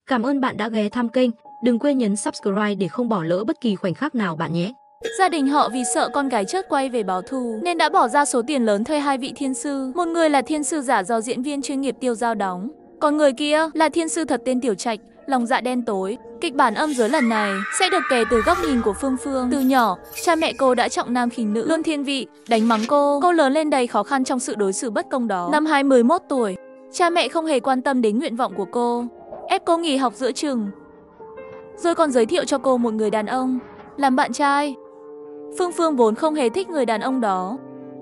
Cảm ơn bạn đã ghé thăm kênh. Đừng quên nhấn subscribe để không bỏ lỡ bất kỳ khoảnh khắc nào bạn nhé. Gia đình họ vì sợ con gái chớt quay về báo thù nên đã bỏ ra số tiền lớn thuê hai vị thiên sư. Một người là thiên sư giả do diễn viên chuyên nghiệp Tiêu Dao đóng, còn người kia là thiên sư thật tên Tiểu Trạch, lòng dạ đen tối. Kịch bản âm giới lần này sẽ được kể từ góc nhìn của Phương Phương. Từ nhỏ, cha mẹ cô đã trọng nam khinh nữ, luôn thiên vị, đánh mắng cô lớn lên đầy khó khăn trong sự đối xử bất công đó. Năm 21 tuổi, cha mẹ không hề quan tâm đến nguyện vọng của cô, ép cô nghỉ học giữa chừng, rồi còn giới thiệu cho cô một người đàn ông làm bạn trai. Phương Phương vốn không hề thích người đàn ông đó,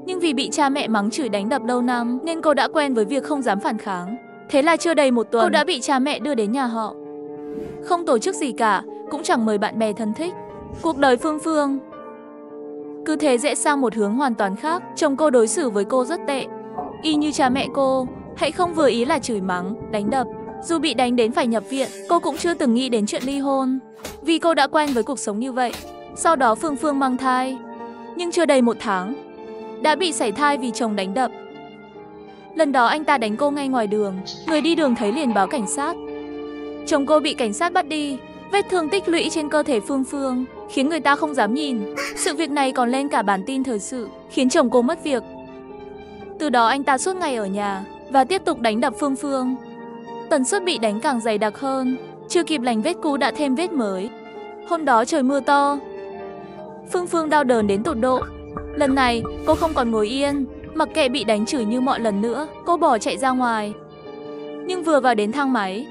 nhưng vì bị cha mẹ mắng chửi đánh đập lâu năm nên cô đã quen với việc không dám phản kháng. Thế là chưa đầy một tuần, cô đã bị cha mẹ đưa đến nhà họ. Không tổ chức gì cả, cũng chẳng mời bạn bè thân thích. Cuộc đời Phương Phương cứ thế rẽ sang một hướng hoàn toàn khác. Chồng cô đối xử với cô rất tệ, y như cha mẹ cô, hễ không vừa ý là chửi mắng, đánh đập. Dù bị đánh đến phải nhập viện, cô cũng chưa từng nghĩ đến chuyện ly hôn, vì cô đã quen với cuộc sống như vậy. Sau đó Phương Phương mang thai, nhưng chưa đầy một tháng đã bị sảy thai vì chồng đánh đập. Lần đó anh ta đánh cô ngay ngoài đường, người đi đường thấy liền báo cảnh sát. Chồng cô bị cảnh sát bắt đi, vết thương tích lũy trên cơ thể Phương Phương khiến người ta không dám nhìn. Sự việc này còn lên cả bản tin thời sự, khiến chồng cô mất việc. Từ đó anh ta suốt ngày ở nhà và tiếp tục đánh đập Phương Phương. Tần suất bị đánh càng dày đặc hơn, chưa kịp lành vết cũ đã thêm vết mới. Hôm đó trời mưa to, Phương Phương đau đớn đến tột độ. Lần này cô không còn ngồi yên, mặc kệ bị đánh chửi như mọi lần nữa, cô bỏ chạy ra ngoài. Nhưng vừa vào đến thang máy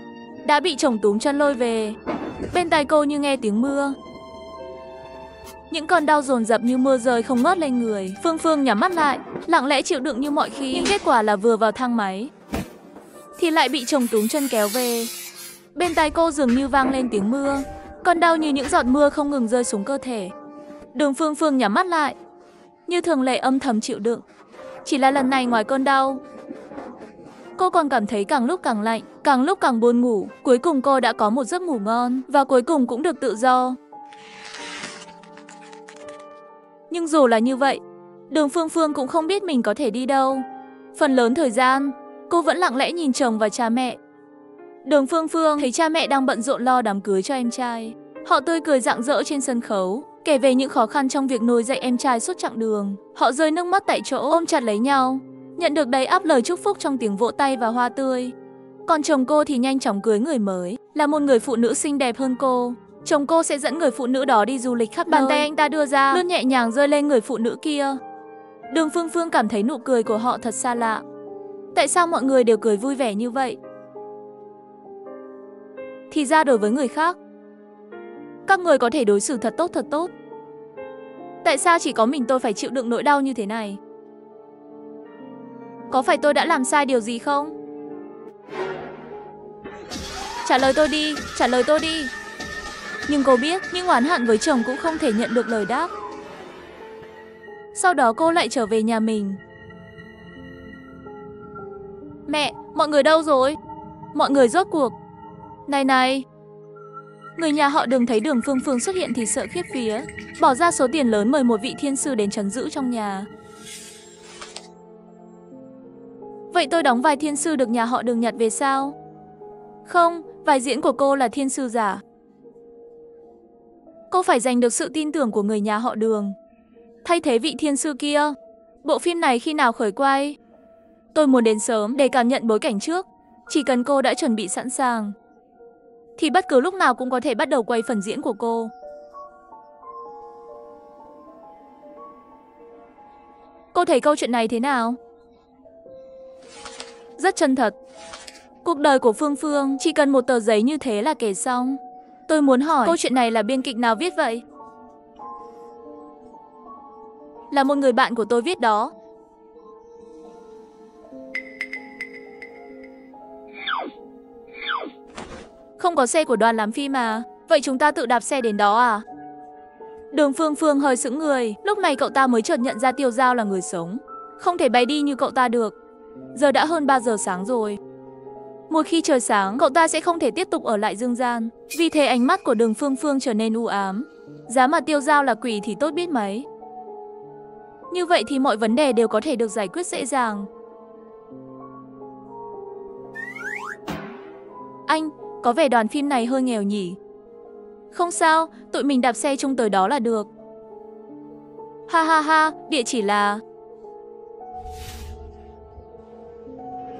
đã bị chồng túm chân lôi về. Bên tai cô như nghe tiếng mưa, những cơn đau dồn dập như mưa rơi không ngớt lên người. Phương Phương nhắm mắt lại, lặng lẽ chịu đựng như mọi khi. Nhưng kết quả là vừa vào thang máy thì lại bị chồng túm chân kéo về. Bên tai cô dường như vang lên tiếng mưa, cơn đau như những giọt mưa không ngừng rơi xuống cơ thể. Phương Phương nhắm mắt lại, như thường lệ âm thầm chịu đựng. Chỉ là lần này ngoài cơn đau, cô còn cảm thấy càng lúc càng lạnh, càng lúc càng buồn ngủ. Cuối cùng cô đã có một giấc ngủ ngon và cuối cùng cũng được tự do. Nhưng dù là như vậy, Phương Phương cũng không biết mình có thể đi đâu. Phần lớn thời gian, cô vẫn lặng lẽ nhìn chồng và cha mẹ. Phương Phương thấy cha mẹ đang bận rộn lo đám cưới cho em trai. Họ tươi cười rạng rỡ trên sân khấu, kể về những khó khăn trong việc nuôi dạy em trai suốt chặng đường. Họ rơi nước mắt tại chỗ, ôm chặt lấy nhau, nhận được đầy ắp lời chúc phúc trong tiếng vỗ tay và hoa tươi. Còn chồng cô thì nhanh chóng cưới người mới, là một người phụ nữ xinh đẹp hơn cô. Chồng cô sẽ dẫn người phụ nữ đó đi du lịch khắp nơi. Bàn tay anh ta đưa ra, luôn nhẹ nhàng rơi lên người phụ nữ kia. Phương Phương cảm thấy nụ cười của họ thật xa lạ. Tại sao mọi người đều cười vui vẻ như vậy? Thì ra đối với người khác, các người có thể đối xử thật tốt. Tại sao chỉ có mình tôi phải chịu đựng nỗi đau như thế này? Có phải tôi đã làm sai điều gì không? Trả lời tôi đi, trả lời tôi đi. Nhưng cô biết, những oán hận với chồng cũng không thể nhận được lời đáp. Sau đó cô lại trở về nhà mình. Mẹ, mọi người đâu rồi? Mọi người rốt cuộc. Này, người nhà họ Đường thấy Phương Phương xuất hiện thì sợ khiếp vía, bỏ ra số tiền lớn mời một vị thiên sư đến trấn giữ trong nhà. Vậy tôi đóng vai thiên sư được nhà họ Đường nhặt về sao? Không, vai diễn của cô là thiên sư giả. Cô phải giành được sự tin tưởng của người nhà họ Đường, thay thế vị thiên sư kia. Bộ phim này khi nào khởi quay? Tôi muốn đến sớm để cảm nhận bối cảnh trước. Chỉ cần cô đã chuẩn bị sẵn sàng thì bất cứ lúc nào cũng có thể bắt đầu quay phần diễn của cô. Cô thấy câu chuyện này thế nào? Rất chân thật. Cuộc đời của Phương Phương chỉ cần một tờ giấy như thế là kể xong. Tôi muốn hỏi, câu chuyện này là biên kịch nào viết vậy? Là một người bạn của tôi viết đó. Không có xe của đoàn làm phim à? Vậy chúng ta tự đạp xe đến đó à? Phương Phương hơi sững người. Lúc này cậu ta mới chợt nhận ra Tiêu Dao là người sống, không thể bay đi như cậu ta được. Giờ đã hơn 3 giờ sáng rồi. Một khi trời sáng, cậu ta sẽ không thể tiếp tục ở lại dương gian. Vì thế ánh mắt của Phương Phương trở nên u ám. Giá mà Tiêu Dao là quỷ thì tốt biết mấy. Như vậy thì mọi vấn đề đều có thể được giải quyết dễ dàng. Có vẻ đoàn phim này hơi nghèo nhỉ. Không sao, tụi mình đạp xe chung tới đó là được. Ha ha ha, địa chỉ là...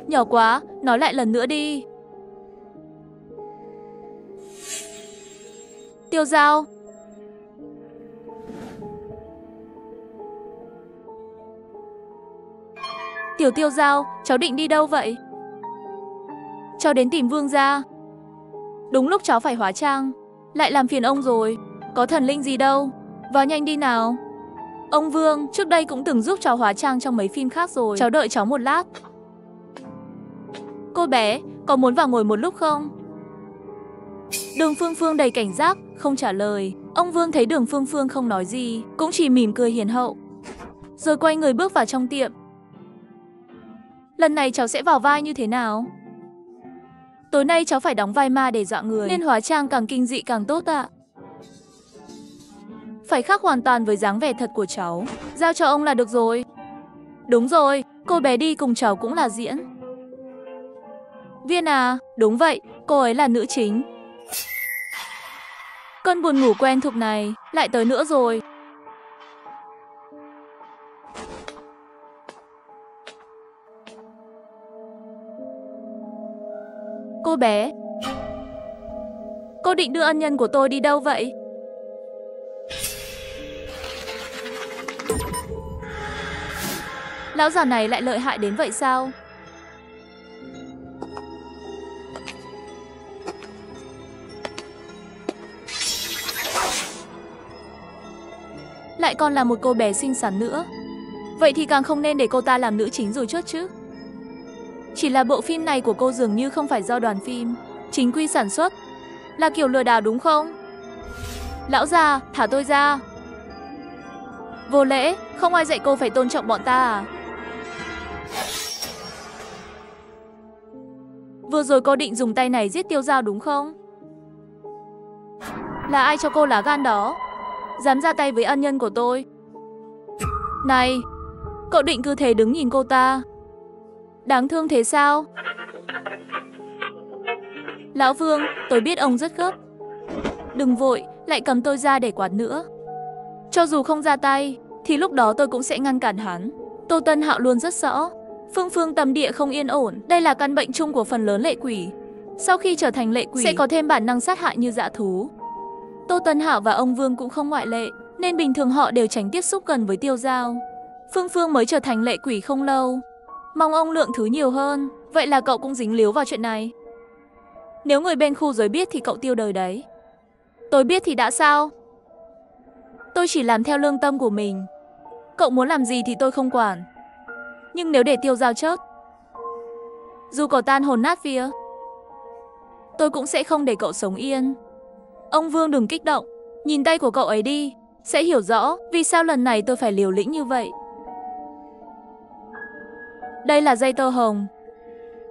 Nhỏ quá, nói lại lần nữa đi. Tiêu Dao. Tiểu Tiêu Dao, cháu định đi đâu vậy? Cháu đến tìm Vương gia. Đúng lúc cháu phải hóa trang. Lại làm phiền ông rồi. Có thần linh gì đâu. Vào nhanh đi nào. Ông Vương, trước đây cũng từng giúp cháu hóa trang trong mấy phim khác rồi. Cháu đợi cháu một lát. Cô bé, có muốn vào ngồi một lúc không? Đường Phương Phương đầy cảnh giác, không trả lời. Ông Vương thấy Đường Phương Phương không nói gì, cũng chỉ mỉm cười hiền hậu. Rồi quay người bước vào trong tiệm. Lần này cháu sẽ vào vai như thế nào? Tối nay cháu phải đóng vai ma để dọa người, nên hóa trang càng kinh dị càng tốt ạ. Phải khác hoàn toàn với dáng vẻ thật của cháu. Giao cho ông là được rồi. Đúng rồi, cô bé đi cùng cháu cũng là diễn. Viên à, đúng vậy, cô ấy là nữ chính. Cơn buồn ngủ quen thuộc này lại tới nữa rồi. Cô bé, cô định đưa ân nhân của tôi đi đâu vậy? Lão già này lại lợi hại đến vậy sao? Lại còn là một cô bé xinh xắn nữa. Vậy thì càng không nên để cô ta làm nữ chính rồi chốt chứ. Chỉ là bộ phim này của cô dường như không phải do đoàn phim chính quy sản xuất. Là kiểu lừa đảo đúng không? Lão già, thả tôi ra. Vô lễ, không ai dạy cô phải tôn trọng bọn ta à? Vừa rồi cô định dùng tay này giết Tiêu Dao đúng không? Là ai cho cô lá gan đó? Dám ra tay với ân nhân của tôi? Này, cậu định cứ thế đứng nhìn cô ta? Đáng thương thế sao? Lão Vương, tôi biết ông rất gấp. Đừng vội, lại cầm tôi ra để quạt nữa. Cho dù không ra tay, thì lúc đó tôi cũng sẽ ngăn cản hắn. Tô Tân Hạo luôn rất rõ. Phương phương tâm địa không yên ổn. Đây là căn bệnh chung của phần lớn lệ quỷ. Sau khi trở thành lệ quỷ, sẽ có thêm bản năng sát hại như dã thú. Tô Tân Hạo và ông Vương cũng không ngoại lệ, nên bình thường họ đều tránh tiếp xúc gần với Tiêu Dao. Phương Phương mới trở thành lệ quỷ không lâu. Mong ông lượng thứ nhiều hơn. Vậy là cậu cũng dính líu vào chuyện này. Nếu người bên khu giới biết thì cậu tiêu đời đấy. Tôi biết thì đã sao? Tôi chỉ làm theo lương tâm của mình. Cậu muốn làm gì thì tôi không quản. Nhưng nếu để Tiêu Dao chớt, dù cậu tan hồn nát vía, tôi cũng sẽ không để cậu sống yên. Ông Vương đừng kích động. Nhìn tay của cậu ấy đi, sẽ hiểu rõ vì sao lần này tôi phải liều lĩnh như vậy. Đây là dây tơ hồng.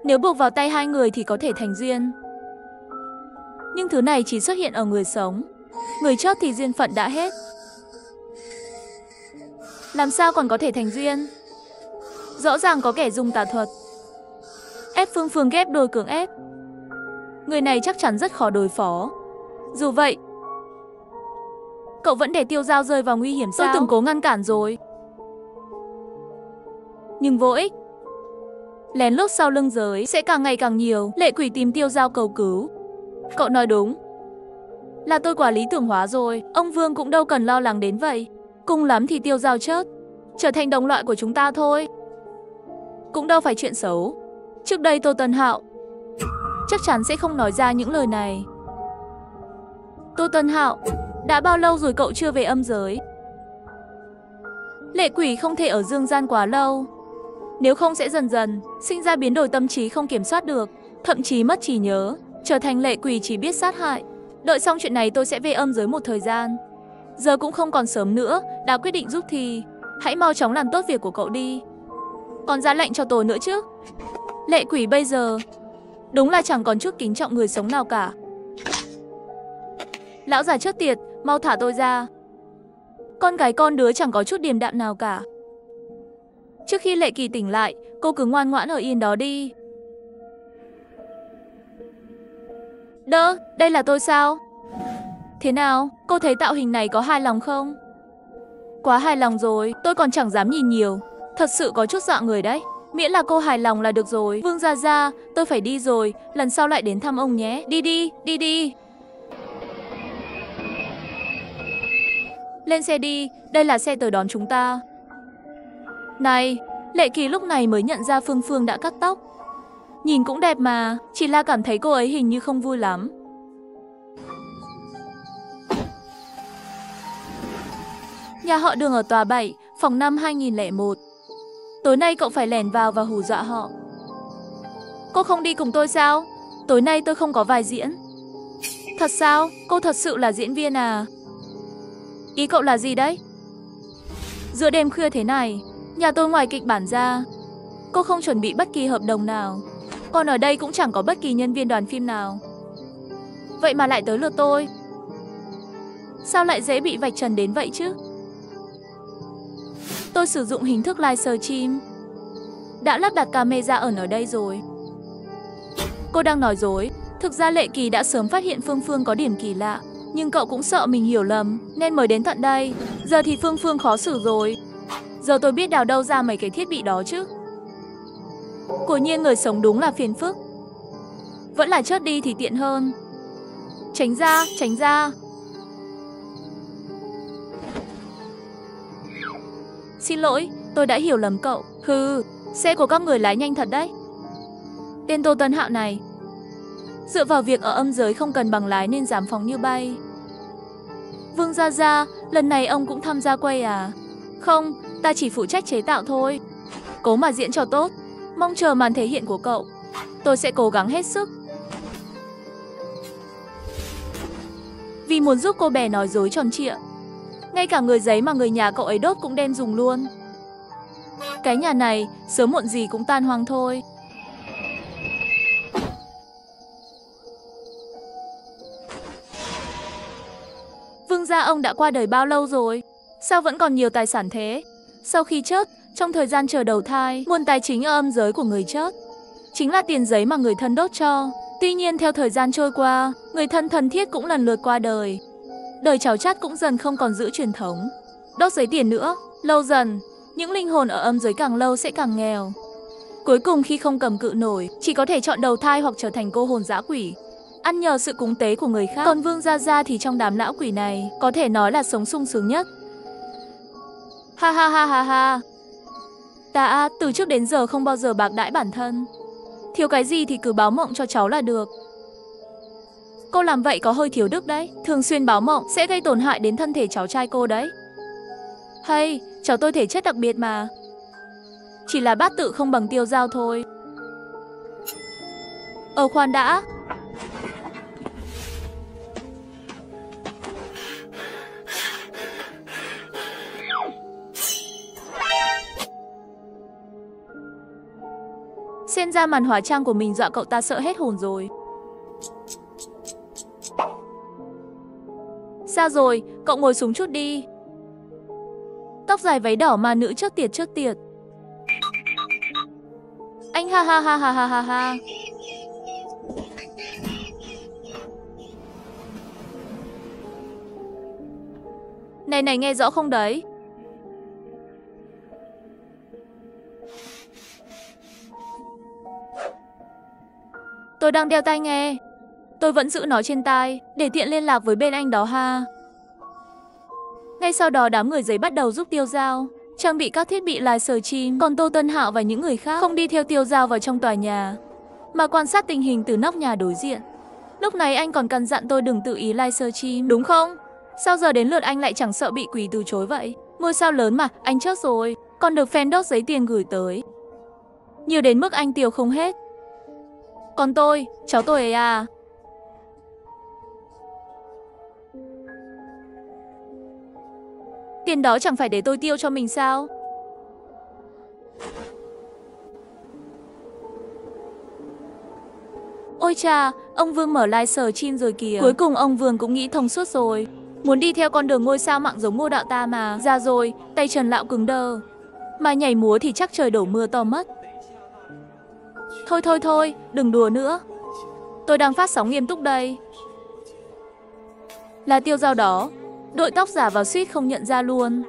Nếu buộc vào tay hai người thì có thể thành duyên. Nhưng thứ này chỉ xuất hiện ở người sống. Người chết thì duyên phận đã hết. Làm sao còn có thể thành duyên? Rõ ràng có kẻ dùng tà thuật ép Phương Phương ghép đôi cưỡng ép. Người này chắc chắn rất khó đối phó. Dù vậy, cậu vẫn để Tiêu Dao rơi vào nguy hiểm sao? Tôi từng cố ngăn cản rồi, nhưng vô ích. Lén lút sau lưng giới sẽ càng ngày càng nhiều lệ quỷ tìm Tiêu Dao cầu cứu. Cậu nói đúng. Là tôi quá lý tưởng hóa rồi. Ông Vương cũng đâu cần lo lắng đến vậy. Cùng lắm thì Tiêu Dao chết, trở thành đồng loại của chúng ta thôi. Cũng đâu phải chuyện xấu. Trước đây Tô Tân Hạo chắc chắn sẽ không nói ra những lời này. Tô Tân Hạo, đã bao lâu rồi cậu chưa về âm giới? Lệ quỷ không thể ở dương gian quá lâu. Nếu không sẽ dần dần sinh ra biến đổi tâm trí không kiểm soát được, thậm chí mất trí nhớ, trở thành lệ quỷ chỉ biết sát hại. Đợi xong chuyện này tôi sẽ về âm giới một thời gian. Giờ cũng không còn sớm nữa, đã quyết định giúp thì hãy mau chóng làm tốt việc của cậu đi. Còn ra lệnh cho tôi nữa chứ. Lệ quỷ bây giờ đúng là chẳng còn chút kính trọng người sống nào cả. Lão già chết tiệt, mau thả tôi ra. Con gái con đứa chẳng có chút điềm đạm nào cả. Trước khi Lệ Kỳ tỉnh lại, cô cứ ngoan ngoãn ở yên đó đi. Đơ, đây là tôi sao? Thế nào, cô thấy tạo hình này có hài lòng không? Quá hài lòng rồi, tôi còn chẳng dám nhìn nhiều. Thật sự có chút dọa người đấy. Miễn là cô hài lòng là được rồi. Vương Gia Gia, tôi phải đi rồi, lần sau lại đến thăm ông nhé. Đi đi, đi đi. Lên xe đi, đây là xe tới đón chúng ta. Này, Lệ Kỳ lúc này mới nhận ra Phương Phương đã cắt tóc. Nhìn cũng đẹp mà, chỉ là cảm thấy cô ấy hình như không vui lắm. Nhà họ Đường ở tòa 7, phòng 5 2001. Tối nay cậu phải lẻn vào và hù dọa họ. Cô không đi cùng tôi sao? Tối nay tôi không có vai diễn. Thật sao? Cô thật sự là diễn viên à? Ý cậu là gì đấy? Giữa đêm khuya thế này, nhà tôi ngoài kịch bản ra, cô không chuẩn bị bất kỳ hợp đồng nào. Còn ở đây cũng chẳng có bất kỳ nhân viên đoàn phim nào. Vậy mà lại tới lượt tôi. Sao lại dễ bị vạch trần đến vậy chứ? Tôi sử dụng hình thức live stream. Đã lắp đặt camera ở đây rồi. Cô đang nói dối. Thực ra Lệ Kỳ đã sớm phát hiện Phương Phương có điểm kỳ lạ. Nhưng cậu cũng sợ mình hiểu lầm nên mới đến tận đây. Giờ thì Phương Phương khó xử rồi. Giờ tôi biết đào đâu ra mấy cái thiết bị đó chứ. Quả nhiên người sống đúng là phiền phức. Vẫn là chớt đi thì tiện hơn. Tránh ra, tránh ra. Xin lỗi, tôi đã hiểu lầm cậu. Hừ, xe của các người lái nhanh thật đấy. Tên Tô Tân Hạo này, dựa vào việc ở âm giới không cần bằng lái nên dám phóng như bay. Vương Gia Gia, lần này ông cũng tham gia quay à? Không, ta chỉ phụ trách chế tạo thôi. Cố mà diễn cho tốt. Mong chờ màn thể hiện của cậu. Tôi sẽ cố gắng hết sức. Vì muốn giúp cô bé nói dối tròn trịa, ngay cả người giấy mà người nhà cậu ấy đốt cũng đem dùng luôn. Cái nhà này sớm muộn gì cũng tan hoang thôi. Vương gia ông đã qua đời bao lâu rồi? Sao vẫn còn nhiều tài sản thế? Sau khi chết, trong thời gian chờ đầu thai, nguồn tài chính ở âm giới của người chết chính là tiền giấy mà người thân đốt cho. Tuy nhiên theo thời gian trôi qua, người thân thân thiết cũng lần lượt qua đời. Đời cháu chắt cũng dần không còn giữ truyền thống đốt giấy tiền nữa. Lâu dần, những linh hồn ở âm giới càng lâu sẽ càng nghèo. Cuối cùng khi không cầm cự nổi, chỉ có thể chọn đầu thai hoặc trở thành cô hồn dã quỷ, ăn nhờ sự cúng tế của người khác. Còn Vương Gia Gia thì trong đám lão quỷ này có thể nói là sống sung sướng nhất. Ha ha ha ha ha. Ta từ trước đến giờ không bao giờ bạc đãi bản thân. Thiếu cái gì thì cứ báo mộng cho cháu là được. Cô làm vậy có hơi thiếu đức đấy. Thường xuyên báo mộng sẽ gây tổn hại đến thân thể cháu trai cô đấy. Hay, cháu tôi thể chất đặc biệt mà. Chỉ là bát tự không bằng tiêu dao thôi. Khoan đã. Xem ra màn hóa trang của mình dọa cậu ta sợ hết hồn rồi. Sao rồi, cậu ngồi xuống chút đi. Tóc dài váy đỏ mà nữ trước tiệt. Anh ha ha ha ha ha ha ha. Này nghe rõ không đấy? Tôi đang đeo tai nghe. Tôi vẫn giữ nó trên tai để tiện liên lạc với bên anh đó ha. Ngay sau đó đám người giấy bắt đầu giúp Tiêu Dao trang bị các thiết bị live stream. Còn Tô Tân Hạo và những người khác không đi theo Tiêu Dao vào trong tòa nhà, mà quan sát tình hình từ nóc nhà đối diện. Lúc này anh còn căn dặn tôi đừng tự ý live stream, đúng không? Sao giờ đến lượt anh lại chẳng sợ bị quỷ từ chối vậy? Ngôi sao lớn mà, anh chết rồi. Còn được fan đốt giấy tiền gửi tới, nhiều đến mức anh tiêu không hết. Còn tôi, cháu tôi ấy à, tiền đó chẳng phải để tôi tiêu cho mình sao? Ôi chà, ông Vương mở live stream rồi kìa. Cuối cùng ông Vương cũng nghĩ thông suốt rồi. Muốn đi theo con đường ngôi sao mạng giống Ngô Đạo ta mà. Ra rồi, tay Trần Lão cứng đơ. Mà nhảy múa thì chắc trời đổ mưa to mất. Thôi, đừng đùa nữa. Tôi đang phát sóng nghiêm túc đây. Là Tiêu Dao đó. Đội tóc giả vào suýt không nhận ra luôn.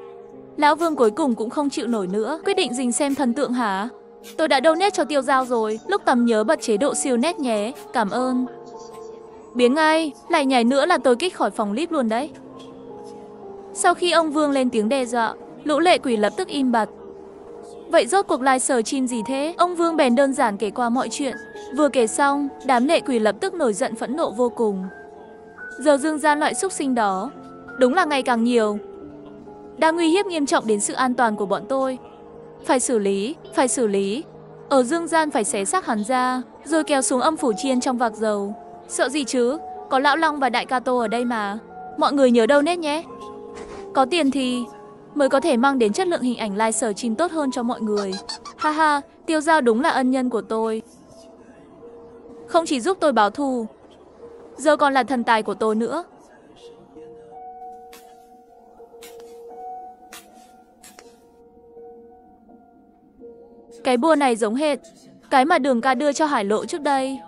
Lão Vương cuối cùng cũng không chịu nổi nữa, quyết định dình xem thần tượng hả? Tôi đã donate cho Tiêu Dao rồi, lúc tầm nhớ bật chế độ siêu nét nhé, cảm ơn. Biến ngay, lại nhảy nữa là tôi kích khỏi phòng líp luôn đấy. Sau khi ông Vương lên tiếng đe dọa, lũ lệ quỷ lập tức im bặt. Vậy rốt cuộc livestream gì thế? Ông Vương bèn đơn giản kể qua mọi chuyện. Vừa kể xong, đám lệ quỷ lập tức nổi giận phẫn nộ vô cùng. Giờ Dương Gian loại xúc sinh đó đúng là ngày càng nhiều, đang nguy hiếp nghiêm trọng đến sự an toàn của bọn tôi. Phải xử lý. Ở Dương Gian phải xé xác hắn ra, rồi kéo xuống âm phủ chiên trong vạc dầu. Sợ gì chứ, có Lão Long và Đại Ca Tô ở đây mà. Mọi người nhớ donate nhé. Có tiền thì mới có thể mang đến chất lượng hình ảnh livestream tốt hơn cho mọi người. Haha, Tiêu Dao đúng là ân nhân của tôi. Không chỉ giúp tôi báo thù, giờ còn là thần tài của tôi nữa. Cái bùa này giống hệt cái mà Đường Ca đưa cho Hải Lộ trước đây.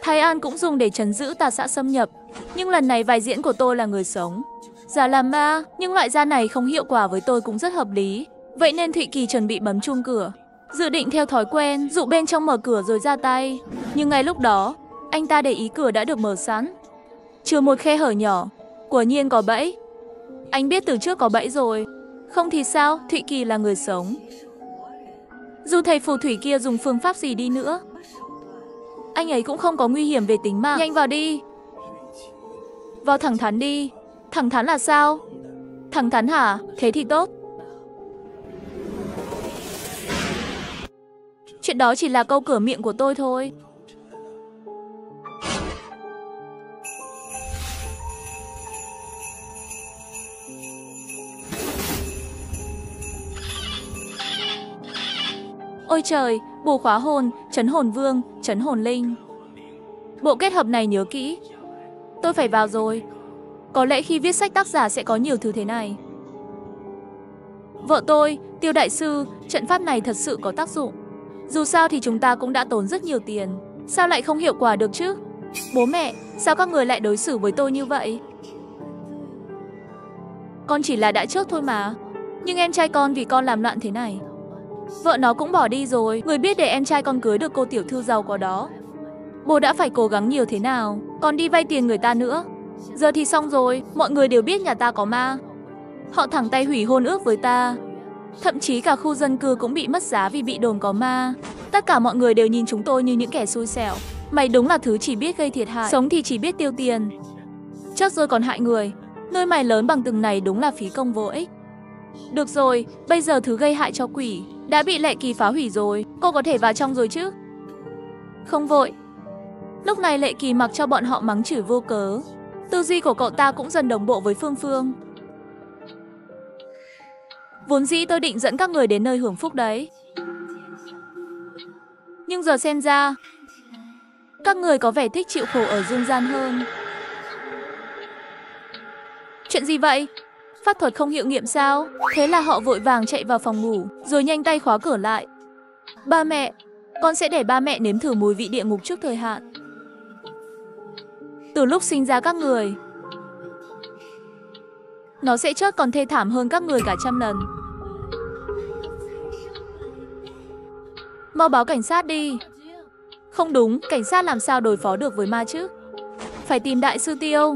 Thái An cũng dùng để trấn giữ tà xã xâm nhập. Nhưng lần này vai diễn của tôi là người sống, giả làm ma. Nhưng loại da này không hiệu quả với tôi cũng rất hợp lý. Vậy nên Thụy Kỳ chuẩn bị bấm chuông cửa, dự định theo thói quen dụ bên trong mở cửa rồi ra tay. Nhưng ngay lúc đó, anh ta để ý cửa đã được mở sẵn, trừ một khe hở nhỏ. Quả nhiên có bẫy. Anh biết từ trước có bẫy rồi. Không thì sao, Thụy Kỳ là người sống. Dù thầy phù thủy kia dùng phương pháp gì đi nữa, anh ấy cũng không có nguy hiểm về tính mạng. Nhanh vào đi. Vào thẳng thắn đi. Thẳng thắn là sao? Thẳng thắn hả? Thế thì tốt. Chuyện đó chỉ là câu cửa miệng của tôi thôi. Ôi trời, bùa khóa hồn, trấn hồn vương, trấn hồn linh. Bộ kết hợp này nhớ kỹ. Tôi phải vào rồi. Có lẽ khi viết sách tác giả sẽ có nhiều thứ thế này. Vợ tôi, Tiêu đại sư, trận pháp này thật sự có tác dụng. Dù sao thì chúng ta cũng đã tốn rất nhiều tiền. Sao lại không hiệu quả được chứ? Bố mẹ, sao các người lại đối xử với tôi như vậy? Con chỉ là đã trước thôi mà. Nhưng em trai con vì con làm loạn thế này. Vợ nó cũng bỏ đi rồi. Người biết để em trai con cưới được cô tiểu thư giàu có đó. Bố đã phải cố gắng nhiều thế nào, còn đi vay tiền người ta nữa. Giờ thì xong rồi, mọi người đều biết nhà ta có ma. Họ thẳng tay hủy hôn ước với ta. Thậm chí cả khu dân cư cũng bị mất giá vì bị đồn có ma. Tất cả mọi người đều nhìn chúng tôi như những kẻ xui xẻo. Mày đúng là thứ chỉ biết gây thiệt hại, sống thì chỉ biết tiêu tiền. Chắc rồi còn hại người. Nơi mày lớn bằng từng này đúng là phí công vô ích. Được rồi, bây giờ thứ gây hại cho quỷ đã bị Lệ Kỳ phá hủy rồi. Cô có thể vào trong rồi chứ? Không vội. Lúc này Lệ Kỳ mặc cho bọn họ mắng chửi vô cớ. Tư duy của cậu ta cũng dần đồng bộ với Phương Phương. Vốn dĩ tôi định dẫn các người đến nơi hưởng phúc đấy. Nhưng giờ xem ra, các người có vẻ thích chịu khổ ở dương gian hơn. Chuyện gì vậy? Pháp thuật không hiệu nghiệm sao? Thế là họ vội vàng chạy vào phòng ngủ, rồi nhanh tay khóa cửa lại. Ba mẹ, con sẽ để ba mẹ nếm thử mùi vị địa ngục trước thời hạn. Từ lúc sinh ra các người, nó sẽ chớt còn thê thảm hơn các người cả trăm lần. Mau báo cảnh sát đi. Không đúng, cảnh sát làm sao đối phó được với ma chứ? Phải tìm đại sư Tiêu.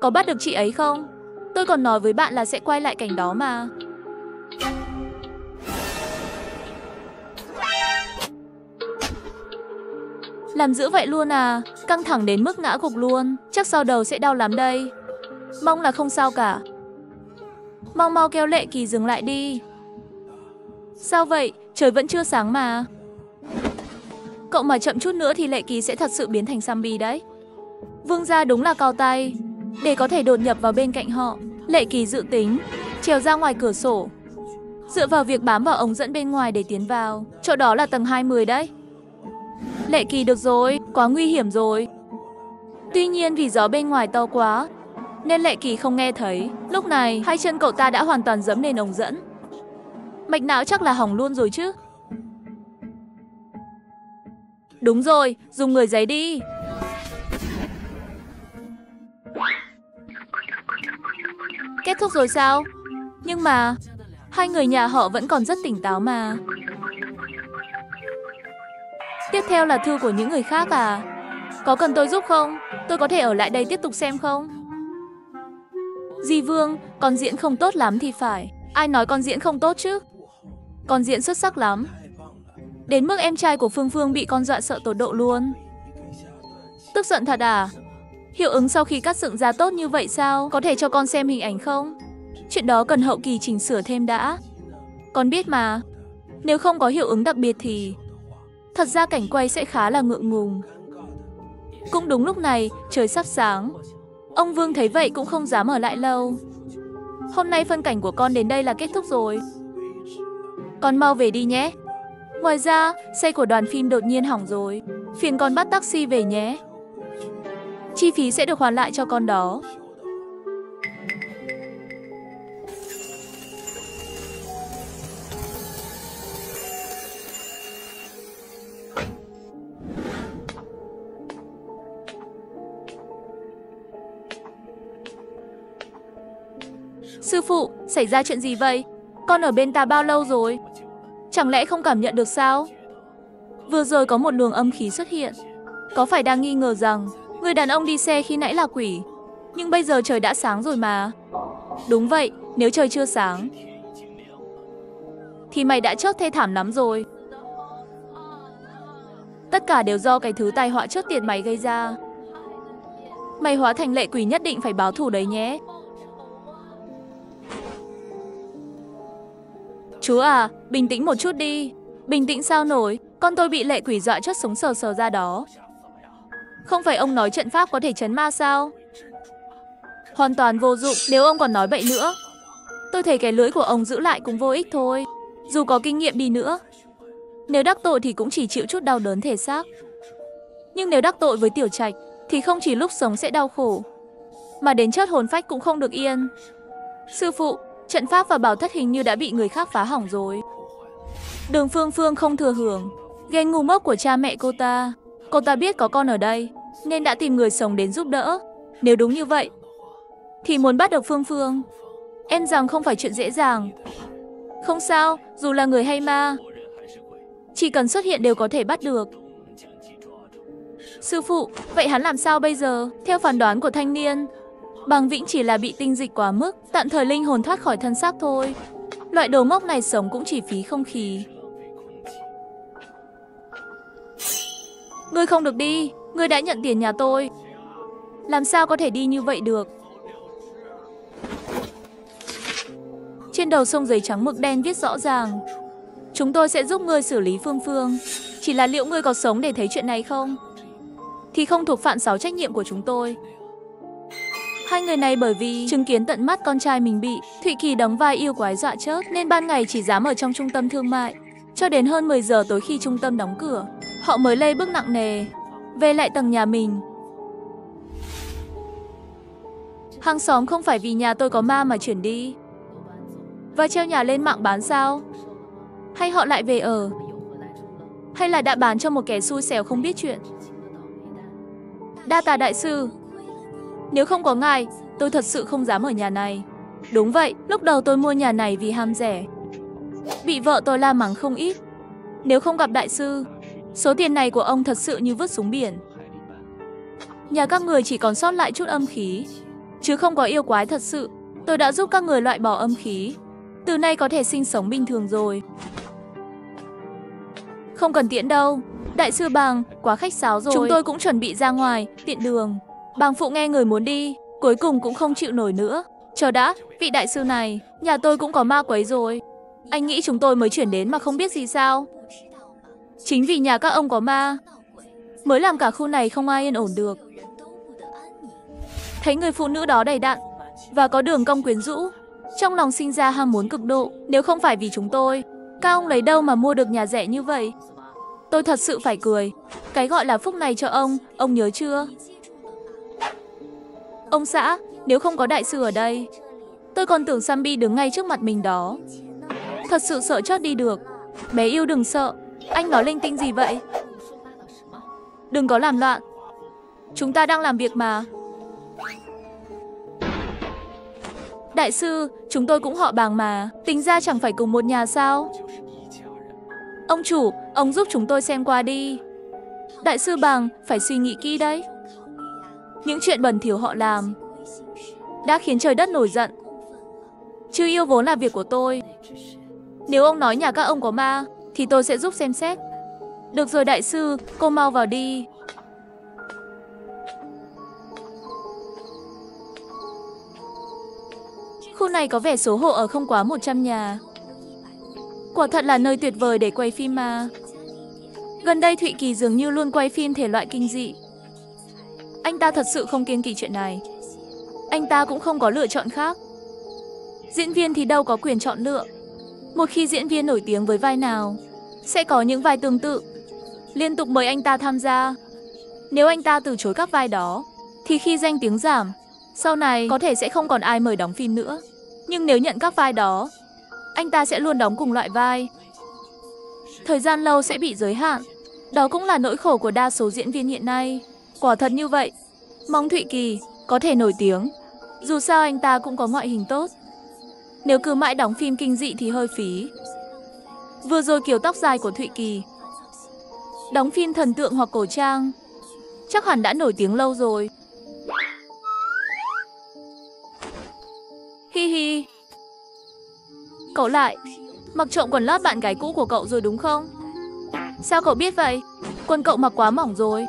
Có bắt được chị ấy không? Tôi còn nói với bạn là sẽ quay lại cảnh đó mà. Làm dữ vậy luôn à? Căng thẳng đến mức ngã gục luôn. Chắc sau đầu sẽ đau lắm đây. Mong là không sao cả. Mau kêu Lệ Kỳ dừng lại đi. Sao vậy? Trời vẫn chưa sáng mà. Cậu mà chậm chút nữa thì Lệ Kỳ sẽ thật sự biến thành zombie đấy. Vương gia đúng là cao tay. Để có thể đột nhập vào bên cạnh họ, Lệ Kỳ dự tính trèo ra ngoài cửa sổ, dựa vào việc bám vào ống dẫn bên ngoài để tiến vào. Chỗ đó là tầng 20 đấy. Lệ Kỳ được rồi, quá nguy hiểm rồi. Tuy nhiên vì gió bên ngoài to quá nên Lệ Kỳ không nghe thấy. Lúc này hai chân cậu ta đã hoàn toàn dẫm lên ống dẫn. Mạch não chắc là hỏng luôn rồi chứ. Đúng rồi, dùng người giấy đi. Kết thúc rồi sao? Nhưng mà hai người nhà họ vẫn còn rất tỉnh táo mà. Tiếp theo là thư của những người khác à? Có cần tôi giúp không? Tôi có thể ở lại đây tiếp tục xem không? Di Vương, con diễn không tốt lắm thì phải. Ai nói con diễn không tốt chứ? Con diễn xuất sắc lắm. Đến mức em trai của Phương Phương bị con dọa sợ tột độ luôn. Tức giận thật à? Hiệu ứng sau khi cắt dựng ra tốt như vậy sao? Có thể cho con xem hình ảnh không? Chuyện đó cần hậu kỳ chỉnh sửa thêm đã. Con biết mà. Nếu không có hiệu ứng đặc biệt thì thật ra cảnh quay sẽ khá là ngượng ngùng. Cũng đúng lúc này, trời sắp sáng. Ông Vương thấy vậy cũng không dám ở lại lâu. Hôm nay phân cảnh của con đến đây là kết thúc rồi. Con mau về đi nhé. Ngoài ra, xe của đoàn phim đột nhiên hỏng rồi. Phiền con bắt taxi về nhé. Chi phí sẽ được hoàn lại cho con đó. Sư phụ, xảy ra chuyện gì vậy? Con ở bên ta bao lâu rồi? Chẳng lẽ không cảm nhận được sao? Vừa rồi có một luồng âm khí xuất hiện. Có phải đang nghi ngờ rằng người đàn ông đi xe khi nãy là quỷ? Nhưng bây giờ trời đã sáng rồi mà. Đúng vậy, nếu trời chưa sáng thì mày đã chót thê thảm lắm rồi. Tất cả đều do cái thứ tai họa chót tiệt mày gây ra. Mày hóa thành lệ quỷ nhất định phải báo thù đấy nhé. Chú à, bình tĩnh một chút đi. Bình tĩnh sao nổi, con tôi bị lệ quỷ dọa chót sống sờ sờ ra đó. Không phải ông nói trận pháp có thể trấn ma sao? Hoàn toàn vô dụng, nếu ông còn nói bậy nữa. Tôi thấy cái lưỡi của ông giữ lại cũng vô ích thôi. Dù có kinh nghiệm đi nữa, nếu đắc tội thì cũng chỉ chịu chút đau đớn thể xác. Nhưng nếu đắc tội với Tiểu Trạch thì không chỉ lúc sống sẽ đau khổ, mà đến chớt hồn phách cũng không được yên. Sư phụ, trận pháp và bảo thất hình như đã bị người khác phá hỏng rồi. Đường Phương Phương không thừa hưởng ghen ngu ngốc của cha mẹ cô ta. Cô ta biết có con ở đây nên đã tìm người sống đến giúp đỡ. Nếu đúng như vậy thì muốn bắt được Phương Phương, em rằng không phải chuyện dễ dàng. Không sao, dù là người hay ma, chỉ cần xuất hiện đều có thể bắt được. Sư phụ, vậy hắn làm sao bây giờ? Theo phán đoán của thanh niên, Bằng Vĩnh chỉ là bị tinh dịch quá mức, tạm thời linh hồn thoát khỏi thân xác thôi. Loại đồ ngốc này sống cũng chỉ phí không khí. Ngươi không được đi, ngươi đã nhận tiền nhà tôi. Làm sao có thể đi như vậy được? Trên đầu sông giấy trắng mực đen viết rõ ràng: chúng tôi sẽ giúp ngươi xử lý Phương Phương. Chỉ là liệu ngươi có sống để thấy chuyện này không thì không thuộc phạm 6 trách nhiệm của chúng tôi. Hai người này bởi vì chứng kiến tận mắt con trai mình bị Thụy Kỳ đóng vai yêu quái dọa chớt nên ban ngày chỉ dám ở trong trung tâm thương mại. Cho đến hơn 10 giờ tối khi trung tâm đóng cửa, họ mới lê bước nặng nề về lại tầng nhà mình. Hàng xóm không phải vì nhà tôi có ma mà chuyển đi và treo nhà lên mạng bán sao? Hay họ lại về ở? Hay là đã bán cho một kẻ xui xẻo không biết chuyện? Đa tạ đại sư. Nếu không có ngài, tôi thật sự không dám ở nhà này. Đúng vậy, lúc đầu tôi mua nhà này vì ham rẻ, bị vợ tôi la mắng không ít. Nếu không gặp đại sư, số tiền này của ông thật sự như vứt xuống biển. Nhà các người chỉ còn sót lại chút âm khí, chứ không có yêu quái thật sự. Tôi đã giúp các người loại bỏ âm khí, từ nay có thể sinh sống bình thường rồi. Không cần tiễn đâu. Đại sư Bàng, quá khách sáo rồi. Chúng tôi cũng chuẩn bị ra ngoài, tiện đường. Bàng phụ nghe người muốn đi, cuối cùng cũng không chịu nổi nữa. Chờ đã, vị đại sư này, nhà tôi cũng có ma quấy rồi. Anh nghĩ chúng tôi mới chuyển đến mà không biết gì sao? Chính vì nhà các ông có ma mới làm cả khu này không ai yên ổn được. Thấy người phụ nữ đó đầy đặn và có đường cong quyến rũ, trong lòng sinh ra ham muốn cực độ. Nếu không phải vì chúng tôi, các ông lấy đâu mà mua được nhà rẻ như vậy? Tôi thật sự phải cười. Cái gọi là phúc này cho ông nhớ chưa? Ông xã, nếu không có đại sư ở đây, tôi còn tưởng Sammy đứng ngay trước mặt mình đó. Thật sự sợ chót đi được. Bé yêu đừng sợ. Anh nói linh tinh gì vậy? Đừng có làm loạn. Chúng ta đang làm việc mà. Đại sư, chúng tôi cũng họ Bàng mà. Tính ra chẳng phải cùng một nhà sao? Ông chủ, ông giúp chúng tôi xem qua đi. Đại sư Bàng, phải suy nghĩ kỹ đấy. Những chuyện bẩn thỉu họ làm đã khiến trời đất nổi giận. Chứ yêu vốn là việc của tôi. Nếu ông nói nhà các ông có ma, thì tôi sẽ giúp xem xét. Được rồi đại sư, cô mau vào đi. Khu này có vẻ số hộ ở không quá 100 nhà. Quả thật là nơi tuyệt vời để quay phim mà. Gần đây Thụy Kỳ dường như luôn quay phim thể loại kinh dị. Anh ta thật sự không kiêng kỵ chuyện này. Anh ta cũng không có lựa chọn khác. Diễn viên thì đâu có quyền chọn lựa. Một khi diễn viên nổi tiếng với vai nào, sẽ có những vai tương tự liên tục mời anh ta tham gia. Nếu anh ta từ chối các vai đó, thì khi danh tiếng giảm, sau này có thể sẽ không còn ai mời đóng phim nữa. Nhưng nếu nhận các vai đó, anh ta sẽ luôn đóng cùng loại vai. Thời gian lâu sẽ bị giới hạn. Đó cũng là nỗi khổ của đa số diễn viên hiện nay. Quả thật như vậy. Mong Thụy Kỳ có thể nổi tiếng. Dù sao anh ta cũng có ngoại hình tốt. Nếu cứ mãi đóng phim kinh dị thì hơi phí. Vừa rồi kiểu tóc dài của Thụy Kỳ đóng phim thần tượng hoặc cổ trang, chắc hẳn đã nổi tiếng lâu rồi. Hi hi. Cậu lại mặc trộm quần lót bạn gái cũ của cậu rồi đúng không? Sao cậu biết vậy? Quần cậu mặc quá mỏng rồi.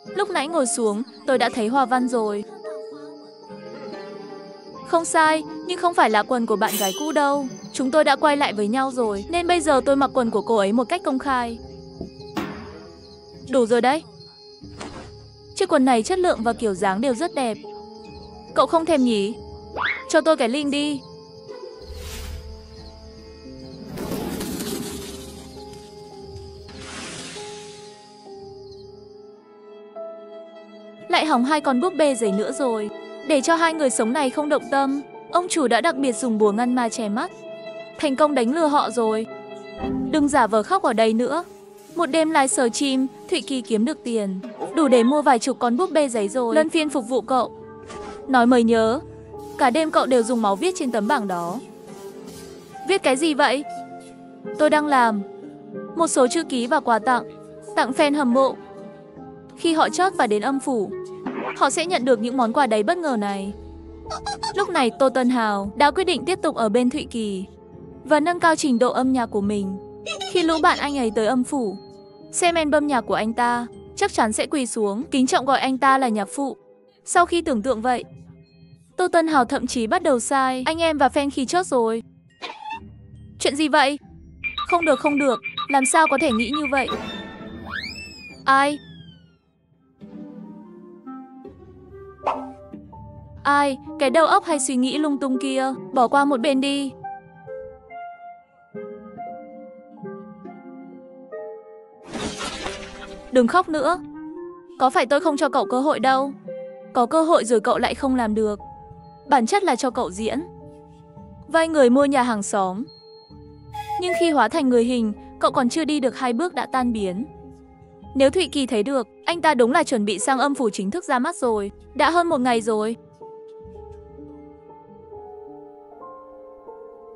Lúc nãy ngồi xuống, tôi đã thấy hoa văn rồi. Không sai, nhưng không phải là quần của bạn gái cũ đâu. Chúng tôi đã quay lại với nhau rồi, nên bây giờ tôi mặc quần của cô ấy một cách công khai. Đủ rồi đấy. Chiếc quần này chất lượng và kiểu dáng đều rất đẹp. Cậu không thèm nhỉ? Cho tôi cái link đi. Lại hỏng hai con búp bê giấy nữa rồi. Để cho hai người sống này không động tâm, ông chủ đã đặc biệt dùng bùa ngăn ma che mắt. Thành công đánh lừa họ rồi. Đừng giả vờ khóc ở đây nữa. Một đêm livestream, Thụy Kỳ kiếm được tiền đủ để mua vài chục con búp bê giấy rồi. Luân phiên phục vụ cậu. Nói mới nhớ, cả đêm cậu đều dùng máu viết trên tấm bảng đó. Viết cái gì vậy? Tôi đang làm một số chữ ký và quà tặng fan hâm mộ. Khi họ chót và đến âm phủ, họ sẽ nhận được những món quà đầy bất ngờ này. Lúc này Tô Tân Hào đã quyết định tiếp tục ở bên Thụy Kỳ và nâng cao trình độ âm nhạc của mình. Khi lũ bạn anh ấy tới âm phủ, xem album nhạc của anh ta, chắc chắn sẽ quỳ xuống, kính trọng gọi anh ta là nhạc phụ. Sau khi tưởng tượng vậy, Tô Tân Hào thậm chí bắt đầu sai anh em và fan khi chót rồi. Chuyện gì vậy? Không được, không được, làm sao có thể nghĩ như vậy? Ai? Ai, cái đầu óc hay suy nghĩ lung tung kia, bỏ qua một bên đi. Đừng khóc nữa. Có phải tôi không cho cậu cơ hội đâu. Có cơ hội rồi cậu lại không làm được. Bản chất là cho cậu diễn vai người mua nhà hàng xóm. Nhưng khi hóa thành người hình, cậu còn chưa đi được 2 bước đã tan biến. Nếu Thụy Kỳ thấy được, anh ta đúng là chuẩn bị sang âm phủ chính thức ra mắt rồi. Đã hơn 1 ngày rồi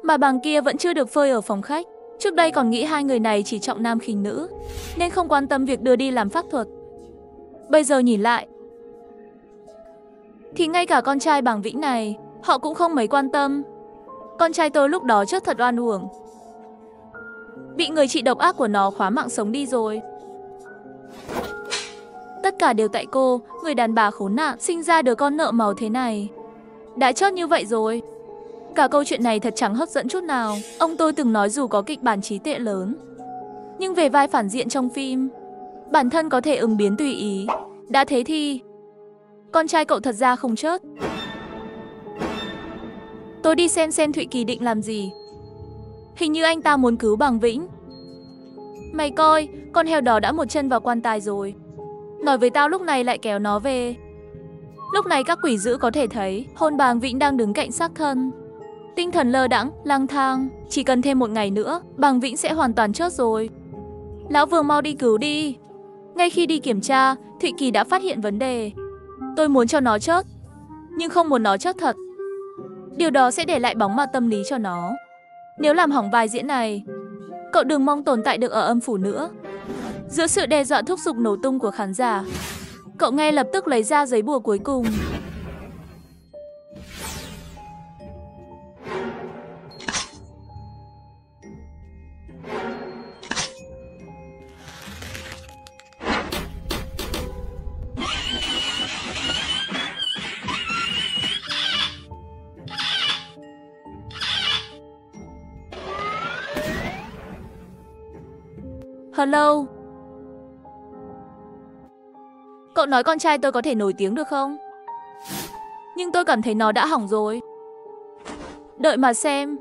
mà Bàng kia vẫn chưa được phơi ở phòng khách. Trước đây còn nghĩ hai người này chỉ trọng nam khinh nữ, nên không quan tâm việc đưa đi làm pháp thuật. Bây giờ nhìn lại, thì ngay cả con trai Bàng Vĩnh này, họ cũng không mấy quan tâm. Con trai tôi lúc đó chắc thật oan uổng. Bị người chị độc ác của nó khóa mạng sống đi rồi. Tất cả đều tại cô, người đàn bà khốn nạn, sinh ra đứa con nợ máu thế này. Đã chót như vậy rồi. Cả câu chuyện này thật chẳng hấp dẫn chút nào. Ông tôi từng nói dù có kịch bản trí tuệ lớn, nhưng về vai phản diện trong phim, bản thân có thể ứng biến tùy ý. Đã thế thì con trai cậu thật ra không chớt. Tôi đi xem Thụy Kỳ định làm gì. Hình như anh ta muốn cứu Bàng Vĩnh. Mày coi, con heo đó đã một chân vào quan tài rồi. Nói với tao lúc này lại kéo nó về. Lúc này các quỷ dữ có thể thấy hồn Bàng Vĩnh đang đứng cạnh xác thân. Tinh thần lơ đãng, lang thang. Chỉ cần thêm 1 ngày nữa, Bàng Vĩnh sẽ hoàn toàn chớt rồi. Lão Vương mau đi cứu đi. Ngay khi đi kiểm tra, Thụy Kỳ đã phát hiện vấn đề. Tôi muốn cho nó chớt, nhưng không muốn nó chớt thật. Điều đó sẽ để lại bóng ma tâm lý cho nó. Nếu làm hỏng vai diễn này, cậu đừng mong tồn tại được ở âm phủ nữa. Giữa sự đe dọa thúc giục nổ tung của khán giả, cậu ngay lập tức lấy ra giấy bùa cuối cùng. Hello. Cậu nói con trai tôi có thể nổi tiếng được không? Nhưng tôi cảm thấy nó đã hỏng rồi. Đợi mà xem.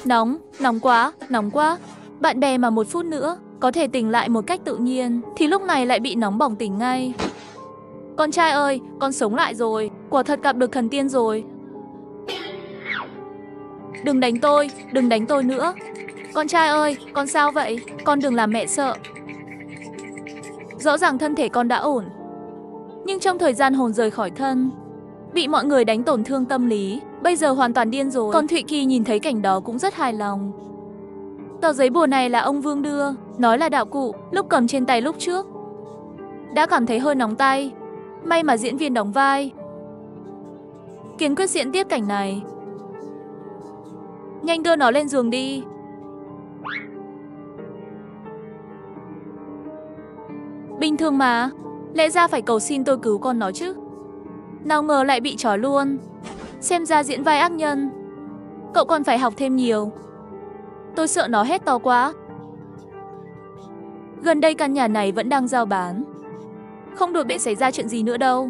Nóng, nóng quá, nóng quá. Bạn bè mà 1 phút nữa có thể tỉnh lại một cách tự nhiên thì lúc này lại bị nóng bỏng tỉnh ngay. Con trai ơi, con sống lại rồi. Quả thật gặp được thần tiên rồi. Đừng đánh tôi nữa. Con trai ơi, con sao vậy? Con đừng làm mẹ sợ. Rõ ràng thân thể con đã ổn, nhưng trong thời gian hồn rời khỏi thân, bị mọi người đánh tổn thương tâm lý, bây giờ hoàn toàn điên rồi. Còn Thụy Kỳ nhìn thấy cảnh đó cũng rất hài lòng. Tờ giấy bùa này là ông Vương đưa, nói là đạo cụ, lúc cầm trên tay lúc trước đã cảm thấy hơi nóng tay. May mà diễn viên đóng vai kiên quyết diễn tiếp cảnh này. Nhanh đưa nó lên giường đi. Bình thường mà, lẽ ra phải cầu xin tôi cứu con nó chứ. Nào ngờ lại bị trói luôn. Xem ra diễn vai ác nhân, cậu còn phải học thêm nhiều. Tôi sợ nó hét to quá. Gần đây căn nhà này vẫn đang rao bán, không được để xảy ra chuyện gì nữa đâu.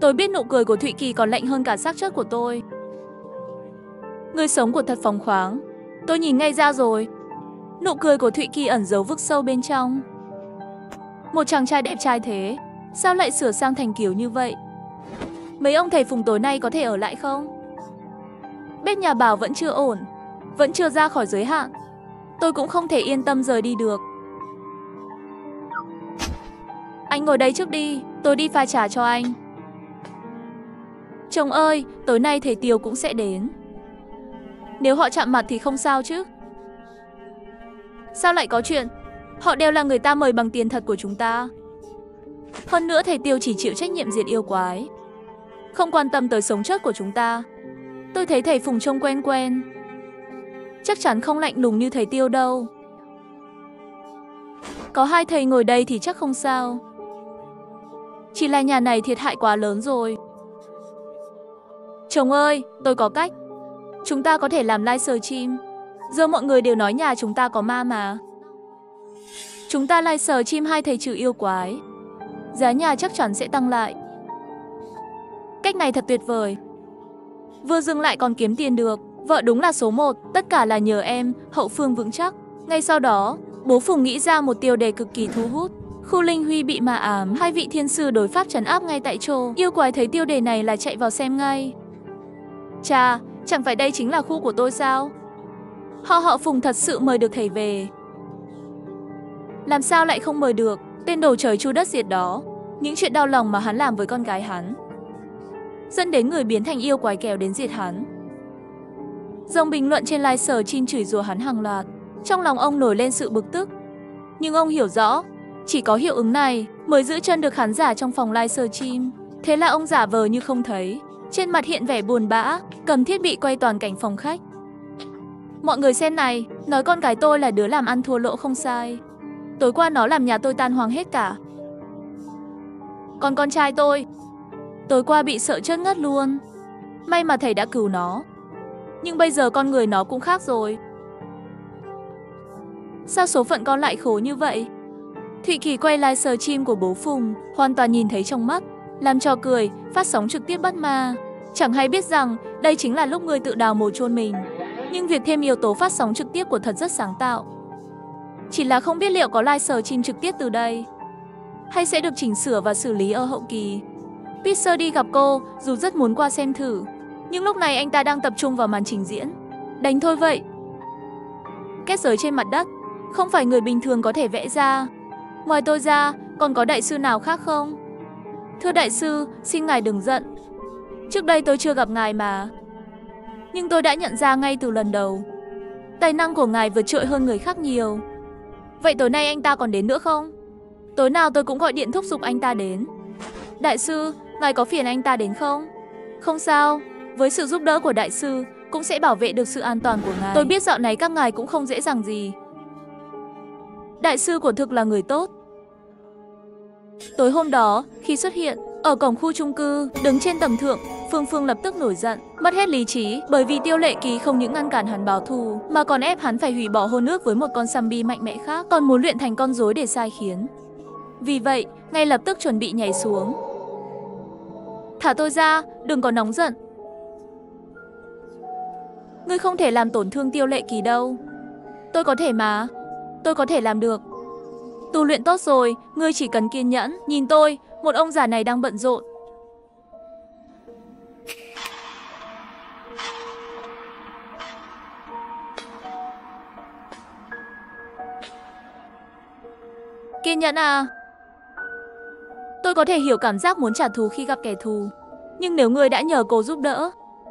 Tôi biết nụ cười của Thụy Kỳ còn lạnh hơn cả xác chết của tôi. Người sống của thật phóng khoáng. Tôi nhìn ngay ra rồi. Nụ cười của Thụy Kỳ ẩn giấu vực sâu bên trong. Một chàng trai đẹp trai thế, sao lại sửa sang thành kiểu như vậy? Mấy ông thầy phùng tối nay có thể ở lại không? Bếp nhà bảo vẫn chưa ổn, vẫn chưa ra khỏi giới hạn. Tôi cũng không thể yên tâm rời đi được. Anh ngồi đây trước đi, tôi đi pha trà cho anh. Chồng ơi, tối nay thầy Tiều cũng sẽ đến. Nếu họ chạm mặt thì không sao chứ? Sao lại có chuyện? Họ đều là người ta mời bằng tiền thật của chúng ta. Hơn nữa thầy Tiều chỉ chịu trách nhiệm diệt yêu quái, không quan tâm tới sống chết của chúng ta. Tôi thấy thầy Phùng trông quen quen, chắc chắn không lạnh lùng như thầy Tiêu đâu. Có hai thầy ngồi đây thì chắc không sao. Chỉ là nhà này thiệt hại quá lớn rồi. Chồng ơi, tôi có cách. Chúng ta có thể làm livestream. Giờ mọi người đều nói nhà chúng ta có ma mà. Chúng ta livestream hai thầy trừ yêu quái, giá nhà chắc chắn sẽ tăng lại. Cách này thật tuyệt vời. Vừa dừng lại còn kiếm tiền được. Vợ đúng là số 1, tất cả là nhờ em, hậu phương vững chắc. Ngay sau đó, bố Phùng nghĩ ra một tiêu đề cực kỳ thu hút. Khu Linh Huy bị ma ám, hai vị thiên sư đối pháp trấn áp ngay tại chỗ. Yêu quái thấy tiêu đề này là chạy vào xem ngay. Chà, chẳng phải đây chính là khu của tôi sao? Họ Phùng thật sự mời được thầy về. Làm sao lại không mời được? Tên đồ trời chu đất diệt đó. Những chuyện đau lòng mà hắn làm với con gái hắn, dẫn đến người biến thành yêu quái kéo đến diệt hắn. Dòng bình luận trên livestream chửi rủa hắn hàng loạt. Trong lòng ông nổi lên sự bực tức. Nhưng ông hiểu rõ, chỉ có hiệu ứng này mới giữ chân được khán giả trong phòng livestream. Thế là ông giả vờ như không thấy, trên mặt hiện vẻ buồn bã, cầm thiết bị quay toàn cảnh phòng khách. Mọi người xem này, nói con gái tôi là đứa làm ăn thua lỗ không sai. Tối qua nó làm nhà tôi tan hoang hết cả. Còn con trai tôi, tối qua bị sợ chết ngất luôn. May mà thầy đã cứu nó. Nhưng bây giờ con người nó cũng khác rồi. Sao số phận con lại khổ như vậy? Thụy Kỳ quay livestream của bố Phùng, hoàn toàn nhìn thấy trong mắt, làm trò cười, phát sóng trực tiếp bắt ma. Chẳng hay biết rằng đây chính là lúc người tự đào mồ chôn mình. Nhưng việc thêm yếu tố phát sóng trực tiếp của thật rất sáng tạo. Chỉ là không biết liệu có livestream trực tiếp từ đây, hay sẽ được chỉnh sửa và xử lý ở hậu kỳ. Peter đi gặp cô, dù rất muốn qua xem thử, Nhưng lúc này anh ta đang tập trung vào màn trình diễn. Đánh thôi vậy. Kết giới trên mặt đất, không phải người bình thường có thể vẽ ra. Ngoài tôi ra, còn có đại sư nào khác không? Thưa đại sư, xin ngài đừng giận. Trước đây tôi chưa gặp ngài mà. Nhưng tôi đã nhận ra ngay từ lần đầu. Tài năng của ngài vượt trội hơn người khác nhiều. Vậy tối nay anh ta còn đến nữa không? Tối nào tôi cũng gọi điện thúc giục anh ta đến. Đại sư, ngài có phiền anh ta đến không? Không sao, với sự giúp đỡ của đại sư cũng sẽ bảo vệ được sự an toàn của ngài. Tôi biết dạo này các ngài cũng không dễ dàng gì. Đại sư của thực là người tốt. Tối hôm đó, khi xuất hiện, ở cổng khu chung cư, đứng trên tầng thượng, Phương Phương lập tức nổi giận, mất hết lý trí, bởi vì Tiêu Lệ Kỳ không những ngăn cản hắn báo thù, mà còn ép hắn phải hủy bỏ hôn ước với một con zombie mạnh mẽ khác, còn muốn luyện thành con rối để sai khiến. Vì vậy, ngay lập tức chuẩn bị nhảy xuống. Thả tôi ra, đừng có nóng giận. Ngươi không thể làm tổn thương Tiêu Lệ Kỳ đâu. Tôi có thể mà. Tôi có thể làm được. Tu luyện tốt rồi, ngươi chỉ cần kiên nhẫn. Nhìn tôi, một ông già này đang bận rộn. Kiên nhẫn à? Tôi có thể hiểu cảm giác muốn trả thù khi gặp kẻ thù. Nhưng nếu ngươi đã nhờ cô giúp đỡ,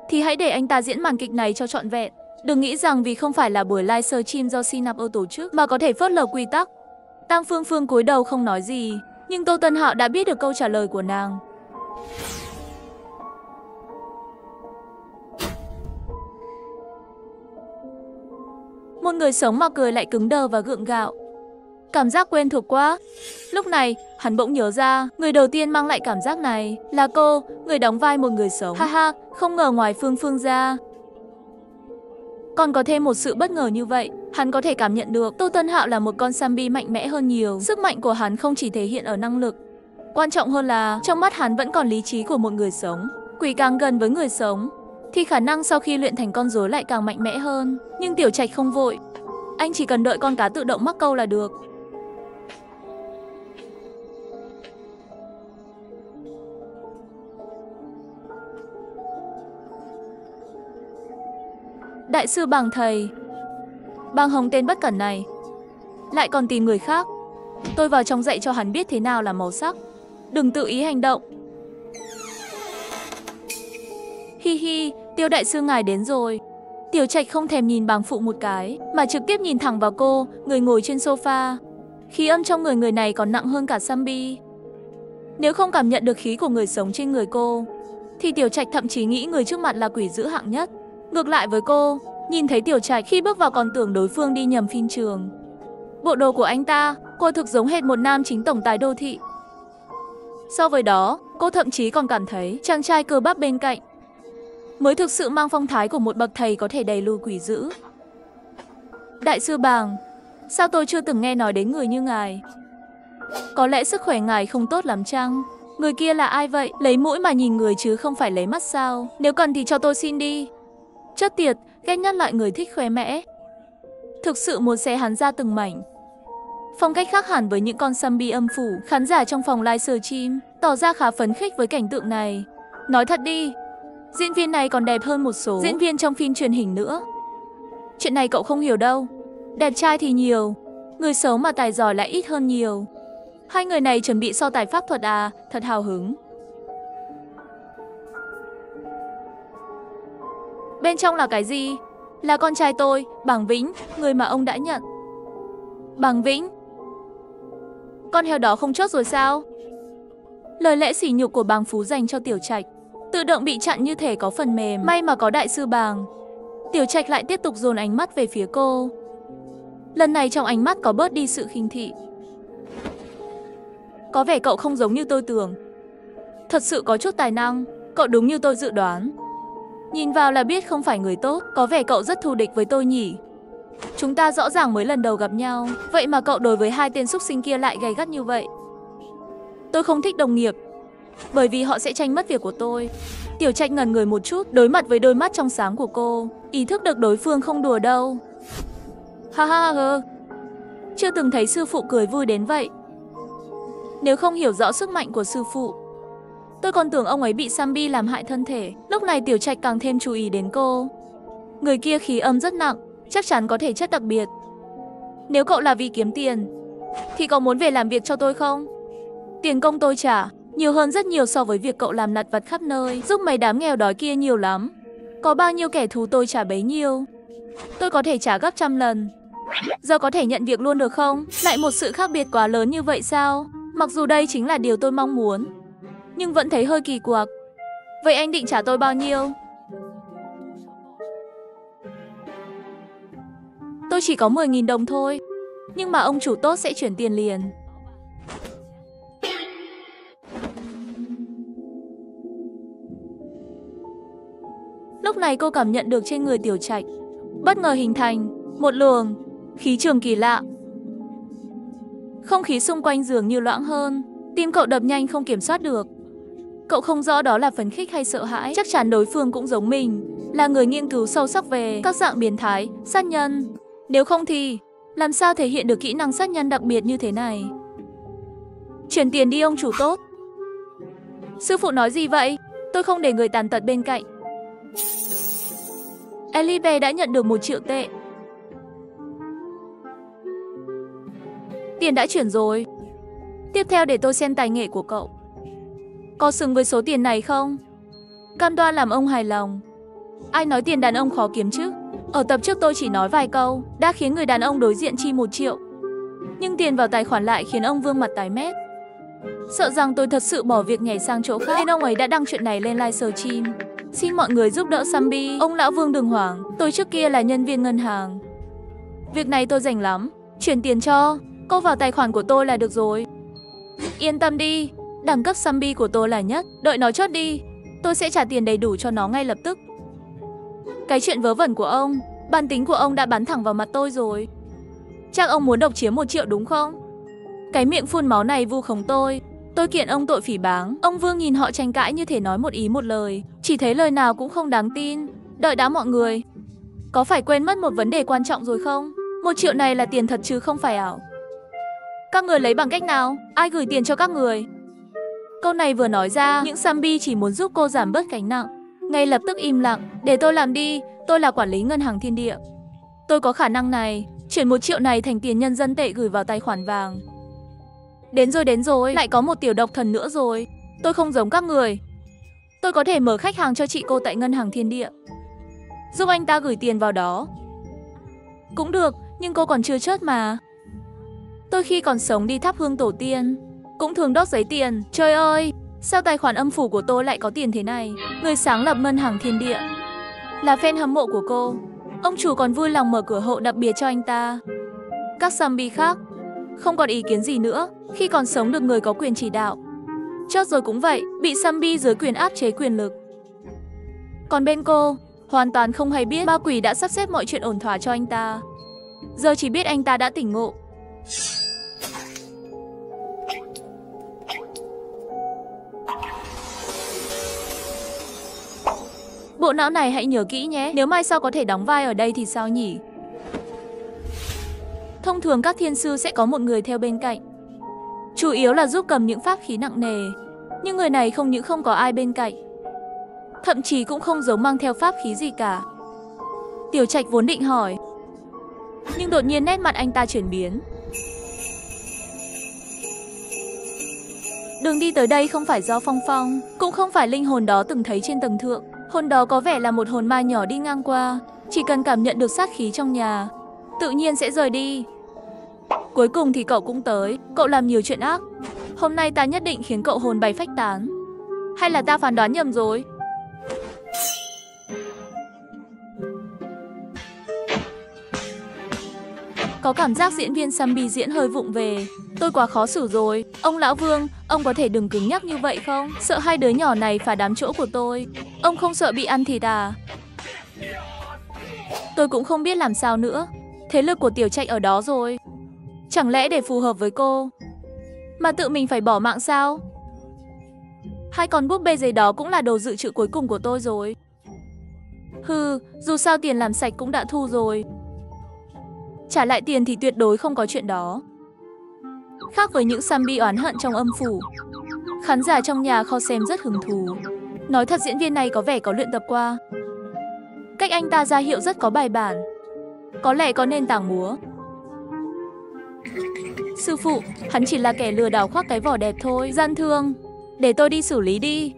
thì hãy để anh ta diễn màn kịch này cho trọn vẹn. Đừng nghĩ rằng vì không phải là buổi live stream do Synapse tổ chức mà có thể phớt lờ quy tắc. Tam Phương Phương cúi đầu không nói gì, nhưng Tô Tân Hạo đã biết được câu trả lời của nàng. Một người sống mà cười lại cứng đờ và gượng gạo. Cảm giác quen thuộc quá. Lúc này, hắn bỗng nhớ ra, người đầu tiên mang lại cảm giác này là cô, người đóng vai một người sống. Haha, không ngờ ngoài Phương Phương ra còn có thêm một sự bất ngờ như vậy. Hắn có thể cảm nhận được Tô Tân Hạo là một con zombie mạnh mẽ hơn nhiều. Sức mạnh của hắn không chỉ thể hiện ở năng lực, quan trọng hơn là trong mắt hắn vẫn còn lý trí của một người sống. Quỷ càng gần với người sống thì khả năng sau khi luyện thành con rối lại càng mạnh mẽ hơn. Nhưng Tiểu Trạch không vội. Anh chỉ cần đợi con cá tự động mắc câu là được. Đại sư Bàng thầy. Bàng Hồng tên bất cẩn này lại còn tìm người khác. Tôi vào trong dạy cho hắn biết thế nào là màu sắc. Đừng tự ý hành động. Hi hi, Tiêu đại sư ngài đến rồi. Tiểu Trạch không thèm nhìn Bàng phụ một cái, mà trực tiếp nhìn thẳng vào cô, người ngồi trên sofa. Khí âm trong người này còn nặng hơn cả zombie. Nếu không cảm nhận được khí của người sống trên người cô, thì Tiểu Trạch thậm chí nghĩ người trước mặt là quỷ dữ hạng nhất. Ngược lại với cô, nhìn thấy Tiểu Trạch khi bước vào còn tưởng đối phương đi nhầm phim trường. Bộ đồ của anh ta, cô thực giống hệt một nam chính tổng tài đô thị. So với đó, cô thậm chí còn cảm thấy chàng trai cơ bắp bên cạnh mới thực sự mang phong thái của một bậc thầy có thể đẩy lùi quỷ dữ. Đại sư Bàng, sao tôi chưa từng nghe nói đến người như ngài? Có lẽ sức khỏe ngài không tốt lắm chăng? Người kia là ai vậy? Lấy mũi mà nhìn người chứ không phải lấy mắt sao? Nếu cần thì cho tôi xin đi. Chất tiệt, ghét nhất loại người thích khoe mẽ. Thực sự muốn xé hắn ra từng mảnh. Phong cách khác hẳn với những con zombie âm phủ. Khán giả trong phòng live stream tỏ ra khá phấn khích với cảnh tượng này. Nói thật đi, diễn viên này còn đẹp hơn một số diễn viên trong phim truyền hình nữa. Chuyện này cậu không hiểu đâu. Đẹp trai thì nhiều, người xấu mà tài giỏi lại ít hơn nhiều. Hai người này chuẩn bị so tài pháp thuật à? Thật hào hứng. Bên trong là cái gì? Là con trai tôi, Bàng Vĩnh, người mà ông đã nhận. Bàng Vĩnh? Con heo đó không chốt rồi sao? Lời lẽ sỉ nhục của Bàng Phú dành cho Tiểu Trạch tự động bị chặn như thể có phần mềm. May mà có đại sư Bàng. Tiểu Trạch lại tiếp tục dồn ánh mắt về phía cô. Lần này trong ánh mắt có bớt đi sự khinh thị. Có vẻ cậu không giống như tôi tưởng. Thật sự có chút tài năng. Cậu đúng như tôi dự đoán. Nhìn vào là biết không phải người tốt. Có vẻ cậu rất thù địch với tôi nhỉ. Chúng ta rõ ràng mới lần đầu gặp nhau. Vậy mà cậu đối với hai tên súc sinh kia lại gay gắt như vậy. Tôi không thích đồng nghiệp, bởi vì họ sẽ tranh mất việc của tôi. Tiểu Trạch ngẩn người một chút, đối mặt với đôi mắt trong sáng của cô, ý thức được đối phương không đùa đâu. Ha ha ha. Chưa từng thấy sư phụ cười vui đến vậy. Nếu không hiểu rõ sức mạnh của sư phụ, Tôi còn tưởng ông ấy bị Sambi làm hại thân thể. Lúc này Tiểu Trạch càng thêm chú ý đến cô. Người kia khí âm rất nặng, chắc chắn có thể chất đặc biệt. Nếu cậu là vì kiếm tiền, thì cậu muốn về làm việc cho tôi không? Tiền công tôi trả, nhiều hơn rất nhiều so với việc cậu làm lặt vặt khắp nơi, giúp mấy đám nghèo đói kia nhiều lắm. Có bao nhiêu kẻ thù tôi trả bấy nhiêu. Tôi có thể trả gấp trăm lần. Giờ có thể nhận việc luôn được không? Lại một sự khác biệt quá lớn như vậy sao? Mặc dù đây chính là điều tôi mong muốn, nhưng vẫn thấy hơi kỳ quặc. Vậy anh định trả tôi bao nhiêu? Tôi chỉ có 10.000 đồng thôi, nhưng mà ông chủ tốt sẽ chuyển tiền liền. Lúc này cô cảm nhận được trên người Tiểu Trạch bất ngờ hình thành một luồng khí trường kỳ lạ. Không khí xung quanh dường như loãng hơn, tim cậu đập nhanh không kiểm soát được. Cậu không rõ đó là phấn khích hay sợ hãi, chắc chắn đối phương cũng giống mình, là người nghiên cứu sâu sắc về các dạng biến thái, sát nhân. Nếu không thì làm sao thể hiện được kỹ năng sát nhân đặc biệt như thế này? Chuyển tiền đi ông chủ tốt. Sư phụ nói gì vậy? Tôi không để người tàn tật bên cạnh. Elibe đã nhận được 1 triệu tệ. Tiền đã chuyển rồi. Tiếp theo để tôi xem tài nghệ của cậu. Có xứng với số tiền này không? Cam đoan làm ông hài lòng. Ai nói tiền đàn ông khó kiếm chứ? Ở tập trước tôi chỉ nói vài câu đã khiến người đàn ông đối diện chi 1 triệu. Nhưng tiền vào tài khoản lại khiến ông vương mặt tái mét. Sợ rằng tôi thật sự bỏ việc nhảy sang chỗ khác, nên ông ấy đã đăng chuyện này lên livestream. Xin mọi người giúp đỡ Sambi. Ông lão Vương đừng hoảng, tôi trước kia là nhân viên ngân hàng. Việc này tôi rành lắm. Chuyển tiền cho cô vào tài khoản của tôi là được rồi. Yên tâm đi, đẳng cấp Sambi của tôi là nhất. Đợi nó chốt đi, tôi sẽ trả tiền đầy đủ cho nó ngay lập tức. Cái chuyện vớ vẩn của ông, bản tính của ông đã bắn thẳng vào mặt tôi rồi. Chắc ông muốn độc chiếm 1 triệu đúng không? Cái miệng phun máu này vu khống tôi kiện ông tội phỉ báng. Ông Vương nhìn họ tranh cãi như thể nói một ý một lời, chỉ thấy lời nào cũng không đáng tin. Đợi đã mọi người, có phải quên mất một vấn đề quan trọng rồi không? 1 triệu này là tiền thật chứ không phải ảo. Các người lấy bằng cách nào? Ai gửi tiền cho các người? Câu này vừa nói ra, những Sambi chỉ muốn giúp cô giảm bớt gánh nặng ngay lập tức im lặng. Để tôi làm đi, tôi là quản lý ngân hàng Thiên Địa. Tôi có khả năng này, chuyển 1 triệu này thành tiền nhân dân tệ gửi vào tài khoản vàng. Đến rồi, lại có một tiểu độc thần nữa rồi. Tôi không giống các người. Tôi có thể mở khách hàng cho chị cô tại ngân hàng Thiên Địa, giúp anh ta gửi tiền vào đó. Cũng được, nhưng cô còn chưa chớt mà. Tôi khi còn sống đi thắp hương tổ tiên, cũng thường đốt giấy tiền. Trời ơi, sao tài khoản âm phủ của tôi lại có tiền thế này? Người sáng lập ngân hàng Thiên Địa là fan hâm mộ của cô. Ông chủ còn vui lòng mở cửa hộ đặc biệt cho anh ta. Các Sambi khác không còn ý kiến gì nữa. Khi còn sống được người có quyền chỉ đạo, chót rồi cũng vậy, bị Sambi dưới quyền áp chế quyền lực. Còn bên cô, hoàn toàn không hay biết ma quỷ đã sắp xếp mọi chuyện ổn thỏa cho anh ta. Giờ chỉ biết anh ta đã tỉnh ngộ. Bộ não này hãy nhớ kỹ nhé, nếu mai sau có thể đóng vai ở đây thì sao nhỉ? Thông thường các thiên sư sẽ có một người theo bên cạnh, chủ yếu là giúp cầm những pháp khí nặng nề. Nhưng người này không những không có ai bên cạnh, thậm chí cũng không giống mang theo pháp khí gì cả. Tiểu Trạch vốn định hỏi, nhưng đột nhiên nét mặt anh ta chuyển biến. Đường đi tới đây không phải do Phong Phong, cũng không phải linh hồn đó từng thấy trên tầng thượng. Hồn đó có vẻ là một hồn ma nhỏ đi ngang qua, chỉ cần cảm nhận được sát khí trong nhà, tự nhiên sẽ rời đi. Cuối cùng thì cậu cũng tới. Cậu làm nhiều chuyện ác, hôm nay ta nhất định khiến cậu hồn bay phách tán. Hay là ta phán đoán nhầm rồi? Có cảm giác diễn viên Sambi diễn hơi vụng về. Tôi quá khó xử rồi. Ông lão Vương, ông có thể đừng cứng nhắc như vậy không? Sợ hai đứa nhỏ này phá đám chỗ của tôi. Ông không sợ bị ăn thịt à? Tôi cũng không biết làm sao nữa. Thế lực của Tiểu Trạch ở đó rồi. Chẳng lẽ để phù hợp với cô mà tự mình phải bỏ mạng sao? Hai con búp bê giấy đó cũng là đồ dự trữ cuối cùng của tôi rồi. Hừ, dù sao tiền làm sạch cũng đã thu rồi. Trả lại tiền thì tuyệt đối không có chuyện đó. Khác với những Sambi oán hận trong âm phủ, Khán giả trong nhà kho xem rất hứng thú. Nói thật diễn viên này có vẻ có luyện tập qua. Cách anh ta ra hiệu rất có bài bản. Có lẽ có nền tảng múa. Sư phụ, hắn chỉ là kẻ lừa đảo khoác cái vỏ đẹp thôi, gian thương. Để tôi đi xử lý đi.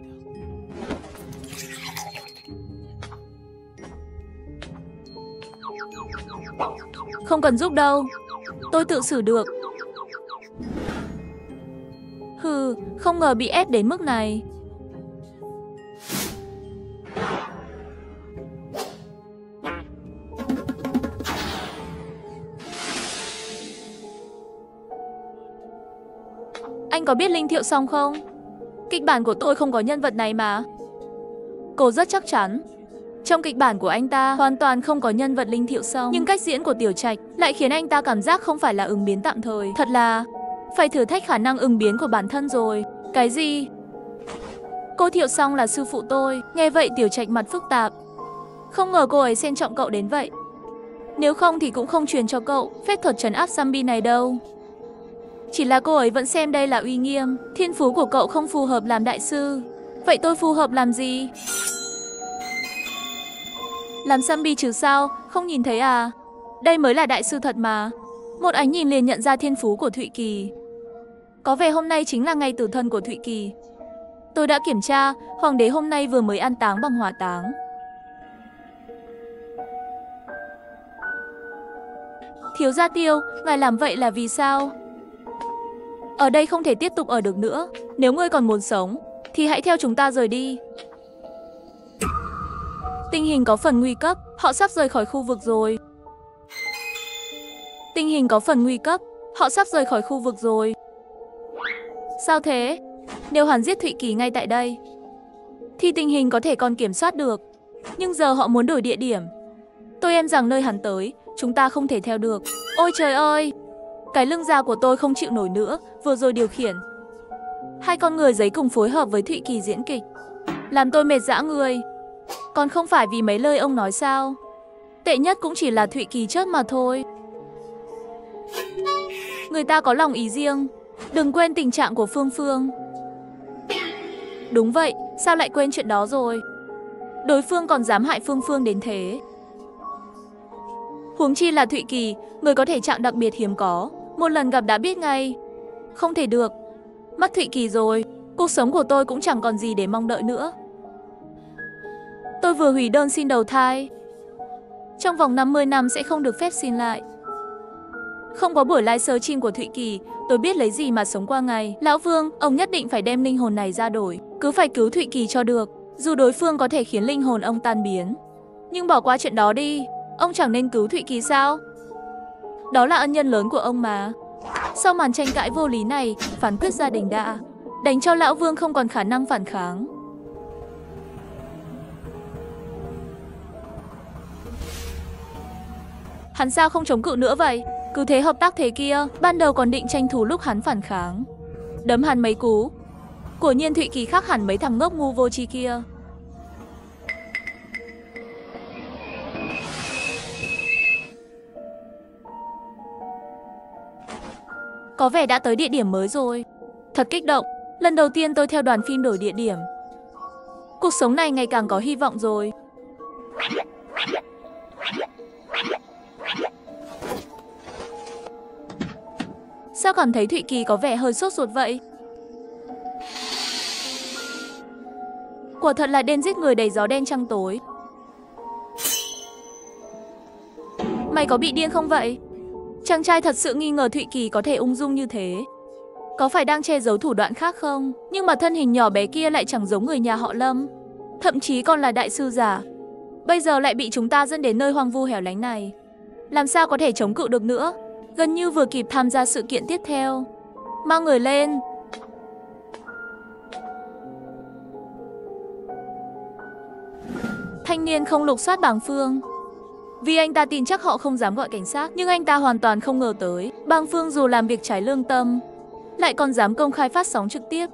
Không cần giúp đâu, tôi tự xử được. Hừ, không ngờ bị ép đến mức này. Anh có biết Linh Thiệu Song không? Kịch bản của tôi không có nhân vật này mà. Cô rất chắc chắn. Trong kịch bản của anh ta hoàn toàn không có nhân vật Linh Thiệu Song. Nhưng cách diễn của Tiểu Trạch lại khiến anh ta cảm giác không phải là ứng biến tạm thời. Thật là phải thử thách khả năng ứng biến của bản thân rồi. Cái gì? Cô Thiệu Song là sư phụ tôi. Nghe vậy Tiểu Trạch mặt phức tạp. Không ngờ cô ấy xem trọng cậu đến vậy. Nếu không thì cũng không truyền cho cậu phép thuật trấn áp Sambi này đâu. Chỉ là cô ấy vẫn xem đây là uy nghiêm. Thiên phú của cậu không phù hợp làm đại sư. Vậy tôi phù hợp làm gì? Làm Sambi chứ sao? Không nhìn thấy à? Đây mới là đại sư thật mà. Một ánh nhìn liền nhận ra thiên phú của Thụy Kỳ. Có vẻ hôm nay chính là ngày tử thân của Thụy Kỳ. Tôi đã kiểm tra, hoàng đế hôm nay vừa mới an táng bằng hỏa táng. Thiếu gia Tiêu, ngài làm vậy là vì sao? Ở đây không thể tiếp tục ở được nữa. Nếu ngươi còn muốn sống, thì hãy theo chúng ta rời đi. Tình hình có phần nguy cấp, họ sắp rời khỏi khu vực rồi. Tình hình có phần nguy cấp, họ sắp rời khỏi khu vực rồi. Sao thế? Nếu hắn giết Thụy Kỳ ngay tại đây, thì tình hình có thể còn kiểm soát được. Nhưng giờ họ muốn đổi địa điểm. Tôi em rằng nơi hắn tới, chúng ta không thể theo được. Ôi trời ơi! Cái lưng già của tôi không chịu nổi nữa, vừa rồi điều khiển. Hai con người giấy cùng phối hợp với Thụy Kỳ diễn kịch. Làm tôi mệt dã người. Còn không phải vì mấy lời ông nói sao? Tệ nhất cũng chỉ là Thụy Kỳ chớt mà thôi. Người ta có lòng ý riêng. Đừng quên tình trạng của Phương Phương. Đúng vậy, sao lại quên chuyện đó rồi? Đối phương còn dám hại Phương Phương đến thế. Huống chi là Thụy Kỳ, người có thể trạng đặc biệt hiếm có. Một lần gặp đã biết ngay. Không thể được. Mất Thụy Kỳ rồi, cuộc sống của tôi cũng chẳng còn gì để mong đợi nữa. Tôi vừa hủy đơn xin đầu thai. Trong vòng 50 năm sẽ không được phép xin lại. Không có buổi live stream của Thụy Kỳ, tôi biết lấy gì mà sống qua ngày. Lão Vương, ông nhất định phải đem linh hồn này ra đổi. Cứ phải cứu Thụy Kỳ cho được. Dù đối phương có thể khiến linh hồn ông tan biến. Nhưng bỏ qua chuyện đó đi. Ông chẳng nên cứu Thụy Kỳ sao? Đó là ân nhân lớn của ông mà. Sau màn tranh cãi vô lý này, phán quyết gia đình đã đánh cho Lão Vương không còn khả năng phản kháng. Hắn sao không chống cự nữa vậy? Cứ thế hợp tác thế kia. Ban đầu còn định tranh thủ lúc hắn phản kháng, đấm hắn mấy cú. Quả nhiên Thụy Kỳ khác hẳn mấy thằng ngốc ngu vô tri kia. Có vẻ đã tới địa điểm mới rồi. Thật kích động. Lần đầu tiên tôi theo đoàn phim đổi địa điểm. Cuộc sống này ngày càng có hy vọng rồi. Sao cảm thấy Thụy Kỳ có vẻ hơi sốt ruột vậy? Quả thật là đêm giết người đầy gió đen trăng tối. Mày có bị điên không vậy? Chàng trai thật sự nghi ngờ Thụy Kỳ có thể ung dung như thế. Có phải đang che giấu thủ đoạn khác không? Nhưng mà thân hình nhỏ bé kia lại chẳng giống người nhà họ Lâm. Thậm chí còn là đại sư giả. Bây giờ lại bị chúng ta dẫn đến nơi hoang vu hẻo lánh này. Làm sao có thể chống cự được nữa? Gần như vừa kịp tham gia sự kiện tiếp theo. Mang người lên. Thanh niên không lục soát bảng Phương. Vì anh ta tin chắc họ không dám gọi cảnh sát. Nhưng anh ta hoàn toàn không ngờ tới bảng Phương dù làm việc trái lương tâm lại còn dám công khai phát sóng trực tiếp.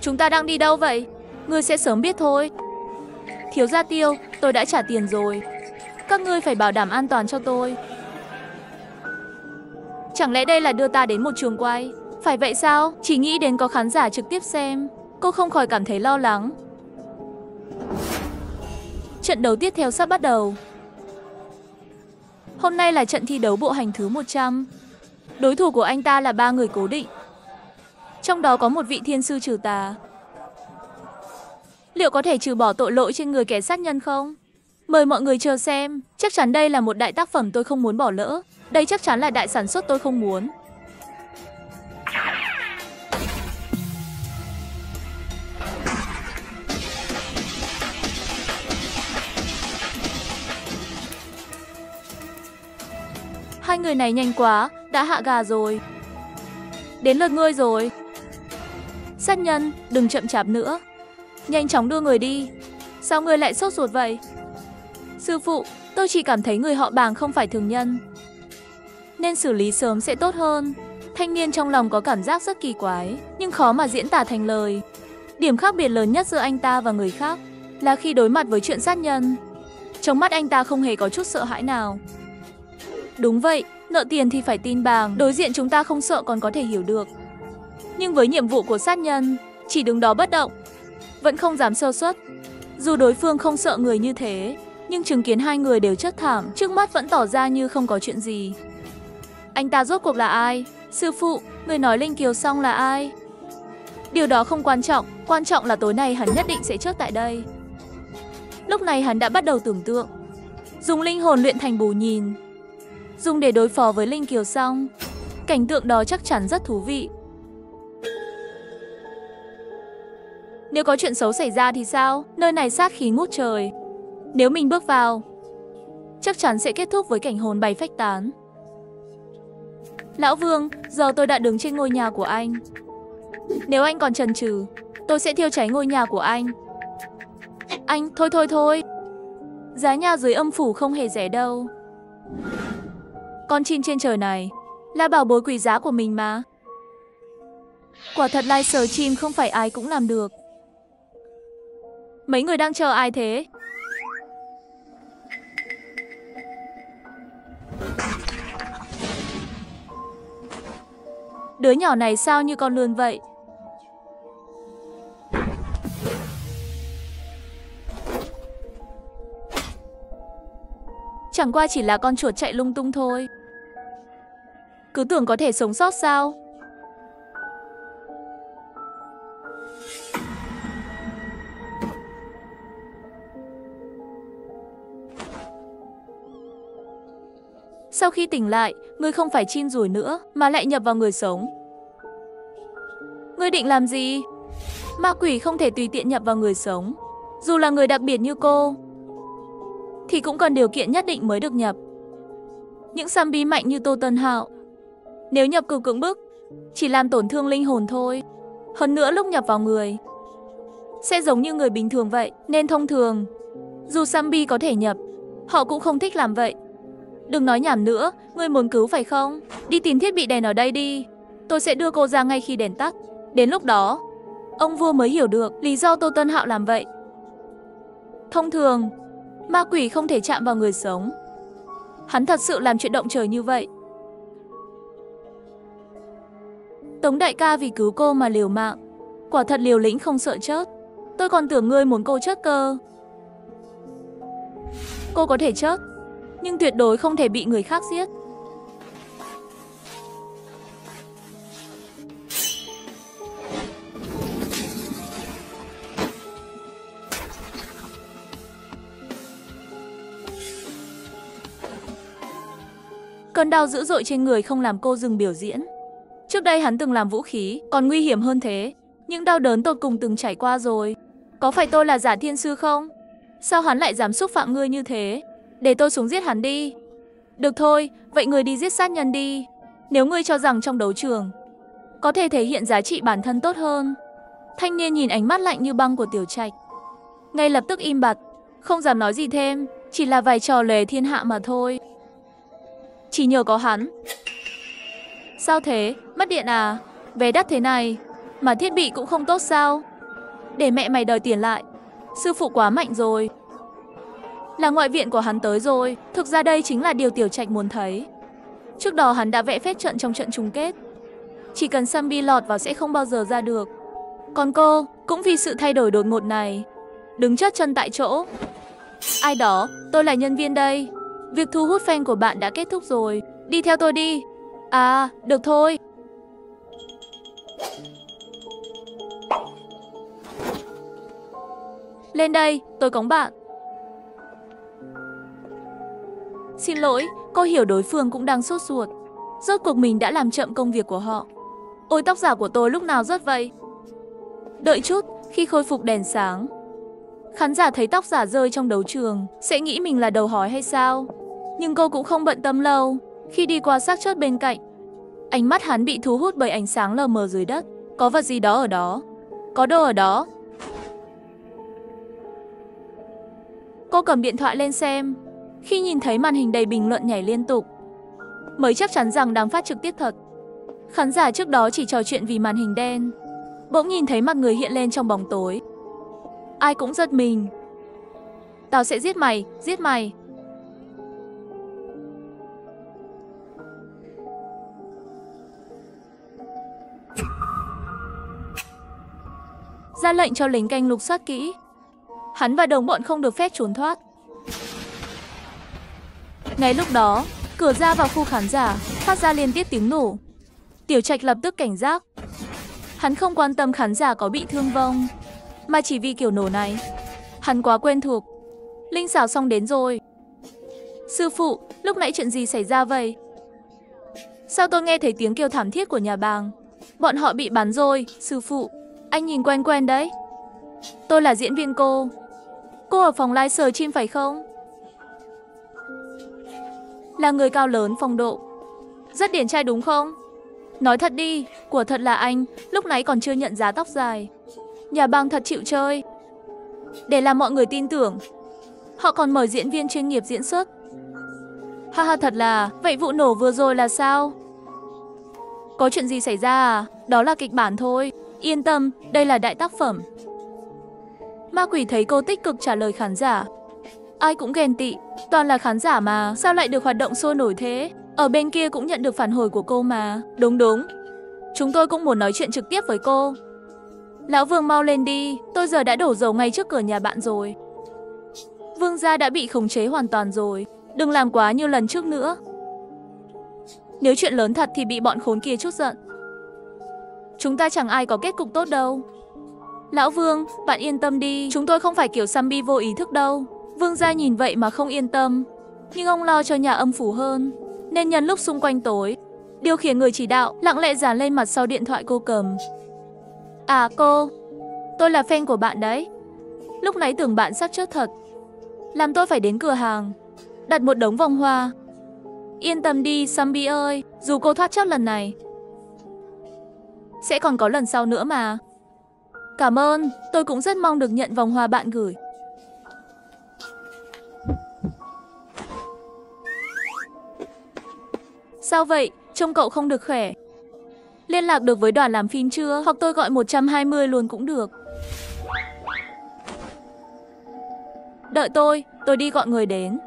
Chúng ta đang đi đâu vậy? Ngươi sẽ sớm biết thôi. Thiếu gia Tiêu, tôi đã trả tiền rồi. Các ngươi phải bảo đảm an toàn cho tôi. Chẳng lẽ đây là đưa ta đến một trường quay? Phải vậy sao? Chỉ nghĩ đến có khán giả trực tiếp xem, cô không khỏi cảm thấy lo lắng. Trận đấu tiếp theo sắp bắt đầu. Hôm nay là trận thi đấu bộ hành thứ 100. Đối thủ của anh ta là 3 người cố định. Trong đó có một vị thiên sư trừ tà. Liệu có thể trừ bỏ tội lỗi trên người kẻ sát nhân không? Mời mọi người chờ xem. Chắc chắn đây là một đại tác phẩm tôi không muốn bỏ lỡ. Đây chắc chắn là đại sản xuất tôi không muốn. Hai người này nhanh quá, đã hạ gà rồi. Đến lượt ngươi rồi. Sát nhân, đừng chậm chạp nữa. Nhanh chóng đưa người đi. Sao ngươi lại sốt ruột vậy? Sư phụ, tôi chỉ cảm thấy người họ Bàng không phải thường nhân, nên xử lý sớm sẽ tốt hơn. Thanh niên trong lòng có cảm giác rất kỳ quái, nhưng khó mà diễn tả thành lời. Điểm khác biệt lớn nhất giữa anh ta và người khác là khi đối mặt với chuyện sát nhân, trong mắt anh ta không hề có chút sợ hãi nào. Đúng vậy, nợ tiền thì phải tin Bàng, đối diện chúng ta không sợ còn có thể hiểu được. Nhưng với nhiệm vụ của sát nhân, chỉ đứng đó bất động, vẫn không dám sơ suất. Dù đối phương không sợ người như thế, nhưng chứng kiến hai người đều chết thảm, trước mắt vẫn tỏ ra như không có chuyện gì. Anh ta rốt cuộc là ai? Sư phụ, người nói Linh Kiều Song là ai? Điều đó không quan trọng là tối nay hắn nhất định sẽ chết tại đây. Lúc này hắn đã bắt đầu tưởng tượng, dùng linh hồn luyện thành bù nhìn, dùng để đối phó với Linh Kiều Song. Cảnh tượng đó chắc chắn rất thú vị. Nếu có chuyện xấu xảy ra thì sao? Nơi này sát khí ngút trời. Nếu mình bước vào, chắc chắn sẽ kết thúc với cảnh hồn bay phách tán. Lão Vương, giờ tôi đã đứng trên ngôi nhà của anh. Nếu anh còn chần chừ, tôi sẽ thiêu cháy ngôi nhà của anh. Anh, thôi. Giá nhà dưới âm phủ không hề rẻ đâu. Con chim trên trời này là bảo bối quý giá của mình mà. Quả thật lai sờ chim không phải ai cũng làm được. Mấy người đang chờ ai thế? Đứa nhỏ này sao như con lươn vậy? Chẳng qua chỉ là con chuột chạy lung tung thôi. Cứ tưởng có thể sống sót sao? Sau khi tỉnh lại, ngươi không phải chin rủi nữa, mà lại nhập vào người sống. Ngươi định làm gì? Ma quỷ không thể tùy tiện nhập vào người sống. Dù là người đặc biệt như cô, thì cũng cần điều kiện nhất định mới được nhập. Những zombie mạnh như Tô Tân Hạo, nếu nhập cực cưỡng bức, chỉ làm tổn thương linh hồn thôi. Hơn nữa lúc nhập vào người, sẽ giống như người bình thường vậy. Nên thông thường, dù zombie có thể nhập, họ cũng không thích làm vậy. Đừng nói nhảm nữa, ngươi muốn cứu phải không? Đi tìm thiết bị đèn ở đây đi. Tôi sẽ đưa cô ra ngay khi đèn tắt. Đến lúc đó, ông vua mới hiểu được lý do Tô Tân Hạo làm vậy. Thông thường, ma quỷ không thể chạm vào người sống. Hắn thật sự làm chuyện động trời như vậy. Tống đại ca vì cứu cô mà liều mạng, quả thật liều lĩnh không sợ chết. Tôi còn tưởng ngươi muốn cô chết cơ. Cô có thể chết, nhưng tuyệt đối không thể bị người khác giết. Cơn đau dữ dội trên người không làm cô dừng biểu diễn. Trước đây hắn từng làm vũ khí, còn nguy hiểm hơn thế. Những đau đớn tột cùng từng trải qua rồi. Có phải tôi là giả thiên sư không? Sao hắn lại dám xúc phạm ngươi như thế? Để tôi xuống giết hắn đi. Được thôi, vậy ngươi đi giết sát nhân đi. Nếu ngươi cho rằng trong đấu trường có thể thể hiện giá trị bản thân tốt hơn. Thanh niên nhìn ánh mắt lạnh như băng của Tiểu Trạch, ngay lập tức im bặt, không dám nói gì thêm. Chỉ là vài trò lề thiên hạ mà thôi. Chỉ nhờ có hắn. Sao thế? Mất điện à? Vé đắt thế này mà thiết bị cũng không tốt sao? Để mẹ mày đòi tiền lại. Sư phụ quá mạnh rồi. Là ngoại viện của hắn tới rồi. Thực ra đây chính là điều Tiểu Trạch muốn thấy. Trước đó hắn đã vẽ phép trận trong trận chung kết. Chỉ cần Sambi lọt vào sẽ không bao giờ ra được. Còn cô, cũng vì sự thay đổi đột ngột này, đứng chớt chân tại chỗ. Ai đó, tôi là nhân viên đây. Việc thu hút fan của bạn đã kết thúc rồi. Đi theo tôi đi. À, được thôi. Lên đây, tôi cõng bạn. Xin lỗi, cô hiểu đối phương cũng đang sốt ruột. Rốt cuộc mình đã làm chậm công việc của họ. Ôi, tóc giả của tôi lúc nào rớt vậy? Đợi chút, khi khôi phục đèn sáng, khán giả thấy tóc giả rơi trong đấu trường sẽ nghĩ mình là đầu hói hay sao? Nhưng cô cũng không bận tâm lâu. Khi đi qua xác chết bên cạnh, ánh mắt hắn bị thu hút bởi ánh sáng lờ mờ dưới đất. Có vật gì đó ở đó. Có đồ ở đó. Cô cầm điện thoại lên xem. Khi nhìn thấy màn hình đầy bình luận nhảy liên tục, mới chắc chắn rằng đang phát trực tiếp thật. Khán giả trước đó chỉ trò chuyện vì màn hình đen, bỗng nhìn thấy mặt người hiện lên trong bóng tối. Ai cũng giật mình. Tao sẽ giết mày, giết mày. Ra lệnh cho lính canh lục soát kỹ. Hắn và đồng bọn không được phép trốn thoát. Ngay lúc đó, cửa ra vào khu khán giả phát ra liên tiếp tiếng nổ. Tiểu Trạch lập tức cảnh giác. Hắn không quan tâm khán giả có bị thương vong, mà chỉ vì kiểu nổ này, hắn quá quen thuộc. Linh xảo xong đến rồi. Sư phụ, lúc nãy chuyện gì xảy ra vậy? Sao tôi nghe thấy tiếng kêu thảm thiết của nhà bàng? Bọn họ bị bắn rồi, sư phụ. Anh nhìn quen quen đấy. Tôi là diễn viên cô. Cô ở phòng livestream phải không? Là người cao lớn phong độ, rất điển trai đúng không? Nói thật đi, của thật là anh, lúc nãy còn chưa nhận giá tóc dài. Nhà bang thật chịu chơi. Để làm mọi người tin tưởng, họ còn mời diễn viên chuyên nghiệp diễn xuất. Ha ha, thật là, vậy vụ nổ vừa rồi là sao? Có chuyện gì xảy ra à? Đó là kịch bản thôi. Yên tâm, đây là đại tác phẩm. Ma quỷ thấy cô tích cực trả lời khán giả. Ai cũng ghen tị, toàn là khán giả mà, sao lại được hoạt động sôi nổi thế? Ở bên kia cũng nhận được phản hồi của cô mà. Đúng đúng, chúng tôi cũng muốn nói chuyện trực tiếp với cô. Lão Vương mau lên đi, tôi giờ đã đổ dầu ngay trước cửa nhà bạn rồi. Vương gia đã bị khống chế hoàn toàn rồi, đừng làm quá như lần trước nữa. Nếu chuyện lớn thật thì bị bọn khốn kia trút giận. Chúng ta chẳng ai có kết cục tốt đâu. Lão Vương, bạn yên tâm đi, chúng tôi không phải kiểu Sambi vô ý thức đâu. Vương gia nhìn vậy mà không yên tâm, nhưng ông lo cho nhà âm phủ hơn, nên nhân lúc xung quanh tối, điều khiển người chỉ đạo lặng lẽ dán lên mặt sau điện thoại cô cầm. À cô, tôi là fan của bạn đấy. Lúc nãy tưởng bạn sắp chết thật, làm tôi phải đến cửa hàng đặt một đống vòng hoa. Yên tâm đi Sambi ơi, dù cô thoát chết lần này, sẽ còn có lần sau nữa mà. Cảm ơn, tôi cũng rất mong được nhận vòng hoa bạn gửi. Sao vậy? Trông cậu không được khỏe. Liên lạc được với đoàn làm phim chưa? Hoặc tôi gọi 120 luôn cũng được. Đợi tôi đi gọi người đến.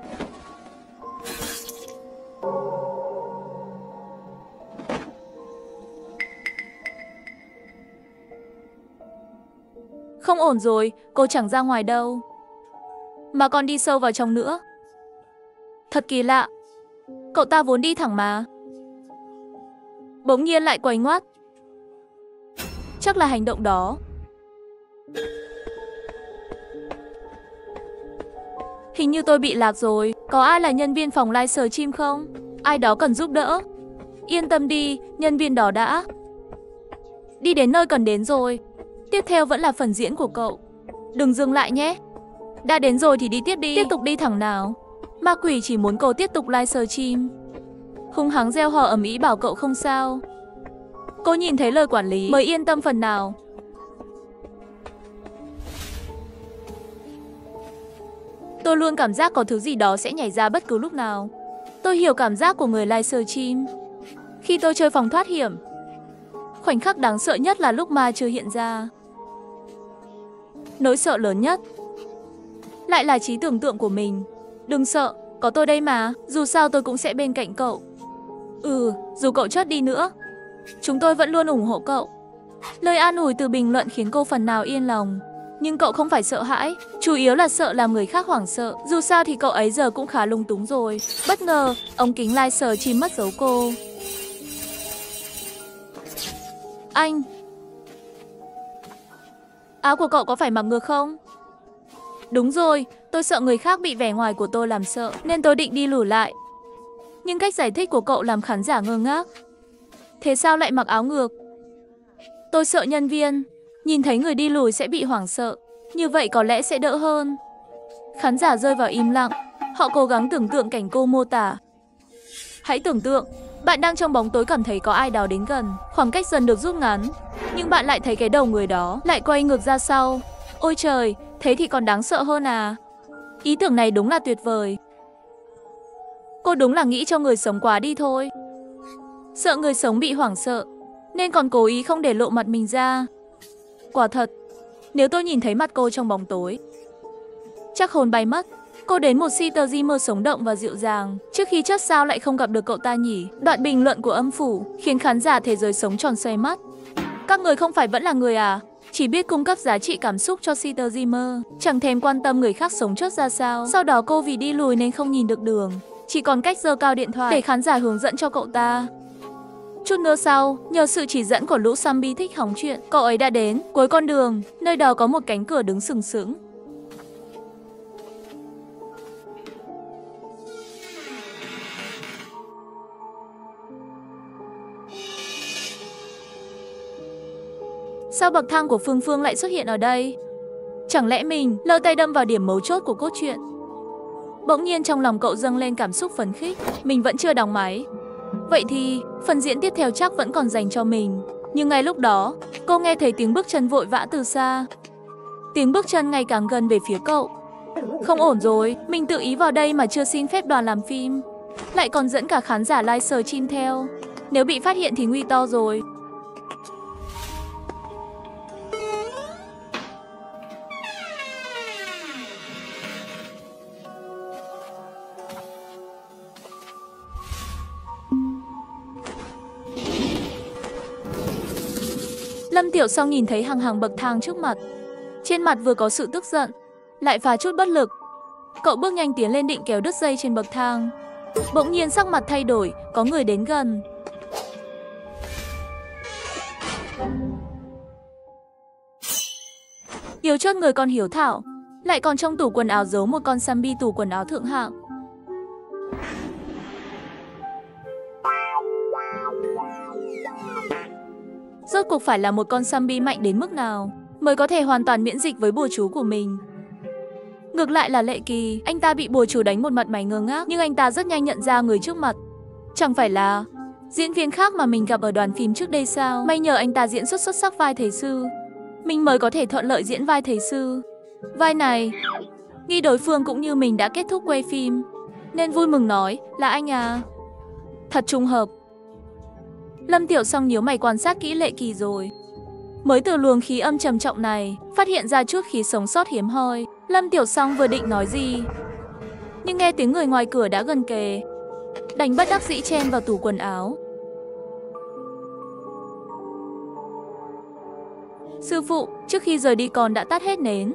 Không ổn rồi, cô chẳng ra ngoài đâu, mà còn đi sâu vào trong nữa. Thật kỳ lạ, cậu ta vốn đi thẳng mà, bỗng nhiên lại quay ngoắt. Chắc là hành động đó. Hình như tôi bị lạc rồi, có ai là nhân viên phòng livestream không? Ai đó cần giúp đỡ. Yên tâm đi, nhân viên đó đã đi đến nơi cần đến rồi. Tiếp theo vẫn là phần diễn của cậu. Đừng dừng lại nhé. Đã đến rồi thì đi tiếp đi. Tiếp tục đi thẳng nào. Ma quỷ chỉ muốn cậu tiếp tục livestream. Hung hăng reo hò ầm ĩ bảo cậu không sao. Cô nhìn thấy lời quản lý mới yên tâm phần nào. Tôi luôn cảm giác có thứ gì đó sẽ nhảy ra bất cứ lúc nào. Tôi hiểu cảm giác của người livestream. Khi tôi chơi phòng thoát hiểm, khoảnh khắc đáng sợ nhất là lúc ma chưa hiện ra. Nỗi sợ lớn nhất lại là trí tưởng tượng của mình. Đừng sợ, có tôi đây mà, dù sao tôi cũng sẽ bên cạnh cậu. Dù cậu chết đi nữa, chúng tôi vẫn luôn ủng hộ cậu. Lời an ủi từ bình luận khiến cô phần nào yên lòng. Nhưng cậu không phải sợ hãi, chủ yếu là sợ làm người khác hoảng sợ. Dù sao thì cậu ấy giờ cũng khá lung túng rồi. Bất ngờ, ống kính laser chìm mất dấu cô. Anh, áo của cậu có phải mặc ngược không? Đúng rồi, tôi sợ người khác bị vẻ ngoài của tôi làm sợ, nên tôi định đi lùi lại. Nhưng cách giải thích của cậu làm khán giả ngơ ngác. Thế sao lại mặc áo ngược? Tôi sợ nhân viên nhìn thấy người đi lùi sẽ bị hoảng sợ, như vậy có lẽ sẽ đỡ hơn. Khán giả rơi vào im lặng, họ cố gắng tưởng tượng cảnh cô mô tả. Hãy tưởng tượng, bạn đang trong bóng tối cảm thấy có ai đó đến gần, khoảng cách dần được rút ngắn, nhưng bạn lại thấy cái đầu người đó lại quay ngược ra sau. Ôi trời, thế thì còn đáng sợ hơn à? Ý tưởng này đúng là tuyệt vời. Cô đúng là nghĩ cho người sống quá đi thôi. Sợ người sống bị hoảng sợ, nên còn cố ý không để lộ mặt mình ra. Quả thật, nếu tôi nhìn thấy mặt cô trong bóng tối, chắc hồn bay mất. Cô đến một Sister Dreamer sống động và dịu dàng. Trước khi chết sao lại không gặp được cậu ta nhỉ? Đoạn bình luận của âm phủ khiến khán giả thế giới sống tròn xoay mắt. Các người không phải vẫn là người à? Chỉ biết cung cấp giá trị cảm xúc cho Sister Dreamer, chẳng thèm quan tâm người khác sống chết ra sao. Sau đó cô vì đi lùi nên không nhìn được đường, chỉ còn cách giơ cao điện thoại để khán giả hướng dẫn cho cậu ta. Chút nữa sau, nhờ sự chỉ dẫn của lũ zombie thích hóng chuyện, cậu ấy đã đến cuối con đường, nơi đó có một cánh cửa đứng sừng sững. Sao bậc thang của Phương Phương lại xuất hiện ở đây? Chẳng lẽ mình lơ tay đâm vào điểm mấu chốt của cốt truyện? Bỗng nhiên trong lòng cậu dâng lên cảm xúc phấn khích. Mình vẫn chưa đóng máy. Vậy thì phần diễn tiếp theo chắc vẫn còn dành cho mình. Nhưng ngay lúc đó, cô nghe thấy tiếng bước chân vội vã từ xa. Tiếng bước chân ngày càng gần về phía cậu. Không ổn rồi, mình tự ý vào đây mà chưa xin phép đoàn làm phim, lại còn dẫn cả khán giả livestream theo. Nếu bị phát hiện thì nguy to rồi. Lâm Tiểu Song nhìn thấy hàng bậc thang trước mặt. Trên mặt vừa có sự tức giận, lại pha chút bất lực. Cậu bước nhanh tiến lên định kéo đứt dây trên bậc thang. Bỗng nhiên sắc mặt thay đổi, có người đến gần. Yêu chót người con hiếu thảo, lại còn trong tủ quần áo giấu một con zombie tủ quần áo thượng hạng. Rốt cuộc phải là một con zombie mạnh đến mức nào mới có thể hoàn toàn miễn dịch với bùa chú của mình? Ngược lại là Lệ Kỳ, anh ta bị bùa chú đánh một mặt mày ngơ ngác, nhưng anh ta rất nhanh nhận ra người trước mặt. Chẳng phải là diễn viên khác mà mình gặp ở đoàn phim trước đây sao? May nhờ anh ta diễn xuất sắc vai thầy sư, mình mới có thể thuận lợi diễn vai thầy sư. Vai này, nghi đối phương cũng như mình đã kết thúc quay phim, nên vui mừng nói là anh à. Thật trùng hợp. Lâm Tiểu Song nhíu mày quan sát kỹ Lệ Kỳ rồi. Mới từ luồng khí âm trầm trọng này, phát hiện ra chút khí sống sót hiếm hoi. Lâm Tiểu Song vừa định nói gì, nhưng nghe tiếng người ngoài cửa đã gần kề, đành bất đắc dĩ chen vào tủ quần áo. Sư phụ, trước khi rời đi con đã tắt hết nến.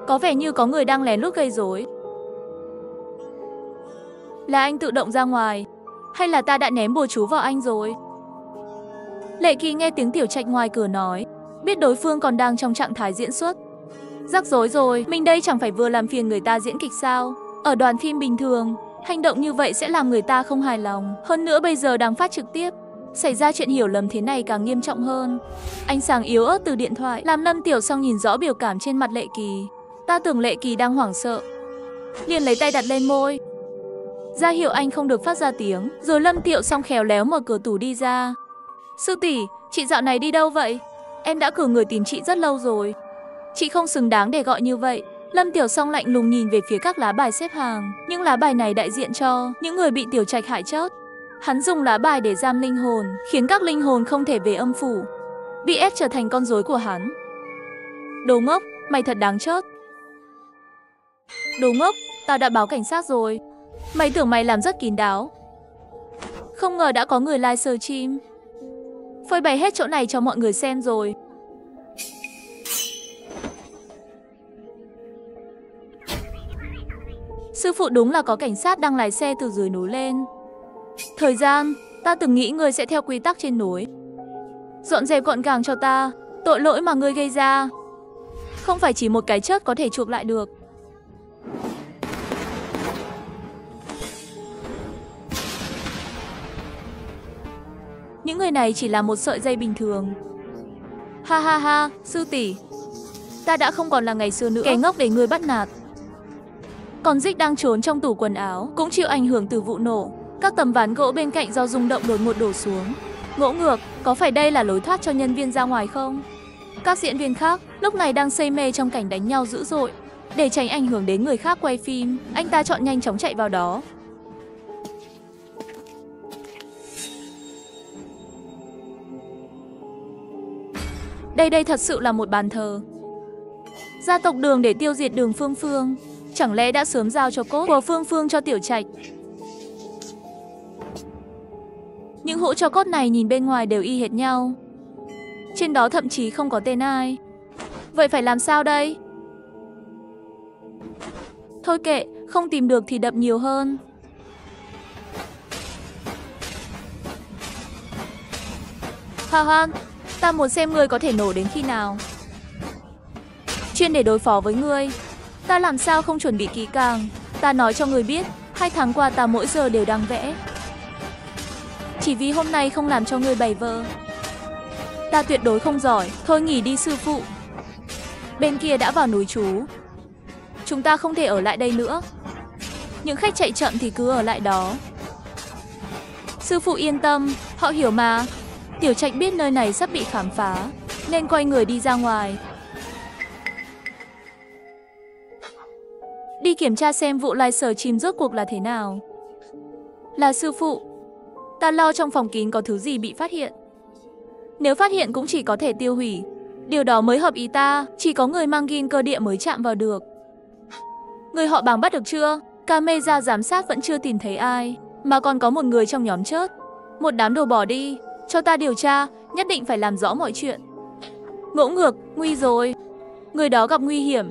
Có vẻ như có người đang lén lút gây rối. Là anh tự động ra ngoài, hay là ta đã ném bùa chú vào anh rồi? Lệ Kỳ nghe tiếng Tiểu Trạch ngoài cửa nói, biết đối phương còn đang trong trạng thái diễn xuất. Rắc rối rồi, mình đây chẳng phải vừa làm phiền người ta diễn kịch sao? Ở đoàn phim bình thường, hành động như vậy sẽ làm người ta không hài lòng. Hơn nữa bây giờ đang phát trực tiếp, xảy ra chuyện hiểu lầm thế này càng nghiêm trọng hơn. Ánh sáng yếu ớt từ điện thoại làm Lâm Tiểu Song nhìn rõ biểu cảm trên mặt Lệ Kỳ. Ta tưởng Lệ Kỳ đang hoảng sợ, liền lấy tay đặt lên môi, ra hiệu anh không được phát ra tiếng. Rồi Lâm Tiểu Song khéo léo mở cửa tủ đi ra. Sư tỷ, chị dạo này đi đâu vậy? Em đã cử người tìm chị rất lâu rồi. Chị không xứng đáng để gọi như vậy. Lâm Tiểu Song lạnh lùng nhìn về phía các lá bài xếp hàng. Những lá bài này đại diện cho những người bị Tiểu Trạch hại chết. Hắn dùng lá bài để giam linh hồn, khiến các linh hồn không thể về âm phủ, bị ép trở thành con rối của hắn. Đồ ngốc, mày thật đáng chớt. Đồ ngốc, tao đã báo cảnh sát rồi. Mày tưởng mày làm rất kín đáo. Không ngờ đã có người livestream. Phơi bày hết chỗ này cho mọi người xem rồi. Sư phụ đúng là có cảnh sát đang lái xe từ dưới núi lên. Thời gian, ta từng nghĩ ngươi sẽ theo quy tắc trên núi. Dọn dẹp gọn gàng cho ta, tội lỗi mà ngươi gây ra. Không phải chỉ một cái chớp có thể chuộc lại được. Những người này chỉ là một sợi dây bình thường. Ha ha ha, sư tỷ. Ta đã không còn là ngày xưa nữa, kẻ ngốc để ngươi bắt nạt. Còn Dích đang trốn trong tủ quần áo, cũng chịu ảnh hưởng từ vụ nổ. Các tấm ván gỗ bên cạnh do rung động đột ngột đổ xuống. Ngỗ ngược, có phải đây là lối thoát cho nhân viên ra ngoài không? Các diễn viên khác lúc này đang say mê trong cảnh đánh nhau dữ dội. Để tránh ảnh hưởng đến người khác quay phim, anh ta chọn nhanh chóng chạy vào đó. Đây thật sự là một bàn thờ. Gia tộc Đường để tiêu diệt Đường Phương Phương. Chẳng lẽ đã sớm giao cho cốt của Phương Phương cho Tiểu Trạch? Những hũ tro cốt này nhìn bên ngoài đều y hệt nhau. Trên đó thậm chí không có tên ai. Vậy phải làm sao đây? Thôi kệ, không tìm được thì đập nhiều hơn. Ha ha, ta muốn xem ngươi có thể nổ đến khi nào. Chuyên để đối phó với ngươi. Ta làm sao không chuẩn bị kỹ càng. Ta nói cho ngươi biết, 2 tháng qua ta mỗi giờ đều đang vẽ. Chỉ vì hôm nay không làm cho ngươi bày vơ. Ta tuyệt đối không giỏi. Thôi nghỉ đi sư phụ. Bên kia đã vào núi trú. Chúng ta không thể ở lại đây nữa. Những khách chạy chậm thì cứ ở lại đó. Sư phụ yên tâm, họ hiểu mà. Tiểu Trạch biết nơi này sắp bị khám phá, nên quay người đi ra ngoài. Đi kiểm tra xem vụ livestream rốt cuộc là thế nào. Là sư phụ. Ta lo trong phòng kín có thứ gì bị phát hiện. Nếu phát hiện cũng chỉ có thể tiêu hủy. Điều đó mới hợp ý ta, chỉ có người mang gin cơ địa mới chạm vào được. Người họ Bàng bắt được chưa? Camera giám sát vẫn chưa tìm thấy ai, mà còn có một người trong nhóm chớt. Một đám đồ bỏ đi, cho ta điều tra, nhất định phải làm rõ mọi chuyện. Ngỗ ngược, nguy rồi. Người đó gặp nguy hiểm.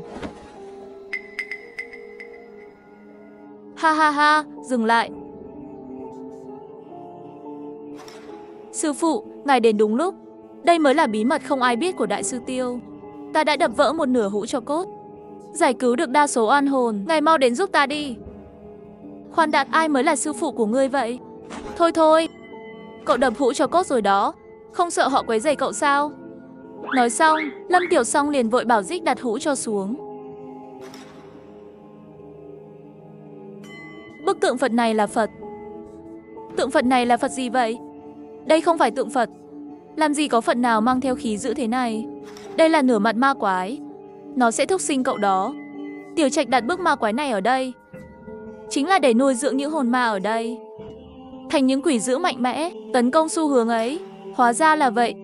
Ha ha ha, dừng lại. Sư phụ, ngài đến đúng lúc. Đây mới là bí mật không ai biết của Đại sư Tiêu. Ta đã đập vỡ một nửa hũ tro cốt, giải cứu được đa số oan hồn. Ngài mau đến giúp ta đi. Khoan đã, ai mới là sư phụ của ngươi vậy? Thôi thôi, cậu đập hũ tro cốt rồi đó. Không sợ họ quấy rầy cậu sao? Nói xong, Lâm Tiểu Song liền vội bảo Dích đặt hũ tro xuống. Bức tượng Phật này là Phật. Tượng Phật này là Phật gì vậy? Đây không phải tượng Phật. Làm gì có Phật nào mang theo khí dữ thế này? Đây là nửa mặt ma quái. Nó sẽ thúc sinh cậu đó. Tiểu Trạch đặt bức ma quái này ở đây, chính là để nuôi dưỡng những hồn ma ở đây thành những quỷ dữ mạnh mẽ, tấn công xu hướng ấy. Hóa ra là vậy.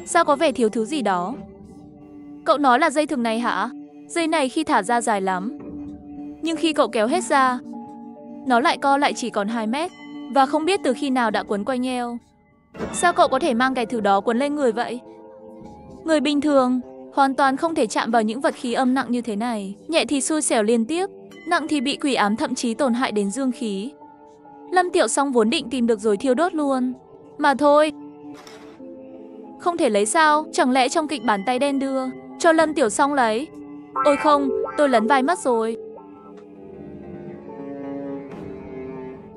Sao có vẻ thiếu thứ gì đó? Cậu nói là dây thừng này hả? Dây này khi thả ra dài lắm, nhưng khi cậu kéo hết ra, nó lại co lại chỉ còn 2 mét. Và không biết từ khi nào đã quấn quanh eo. Sao cậu có thể mang cái thứ đó quấn lên người vậy? Người bình thường hoàn toàn không thể chạm vào những vật khí âm nặng như thế này. Nhẹ thì xui xẻo liên tiếp, nặng thì bị quỷ ám, thậm chí tổn hại đến dương khí. Lâm Tiểu Song vốn định tìm được rồi thiêu đốt luôn, mà thôi. Không thể lấy sao? Chẳng lẽ trong kịch bản tay đen đưa cho Lâm Tiểu Song lấy? Ôi không, tôi lấn vai mất rồi.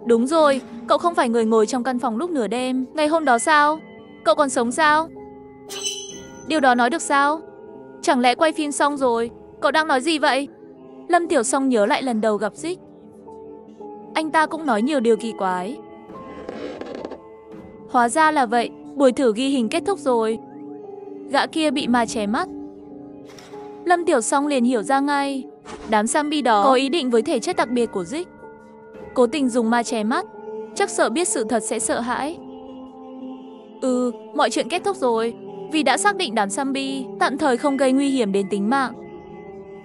Đúng rồi, cậu không phải người ngồi trong căn phòng lúc nửa đêm ngày hôm đó sao? Cậu còn sống sao? Điều đó nói được sao? Chẳng lẽ quay phim xong rồi? Cậu đang nói gì vậy? Lâm Tiểu Song nhớ lại lần đầu gặp Dích. Anh ta cũng nói nhiều điều kỳ quái. Hóa ra là vậy, buổi thử ghi hình kết thúc rồi. Gã kia bị ma ché mắt. Lâm Tiểu Song liền hiểu ra ngay. Đám zombie đó có ý định với thể chất đặc biệt của Dích. Cố tình dùng ma ché mắt, chắc sợ biết sự thật sẽ sợ hãi. Mọi chuyện kết thúc rồi. Vì đã xác định đám zombie tạm thời không gây nguy hiểm đến tính mạng,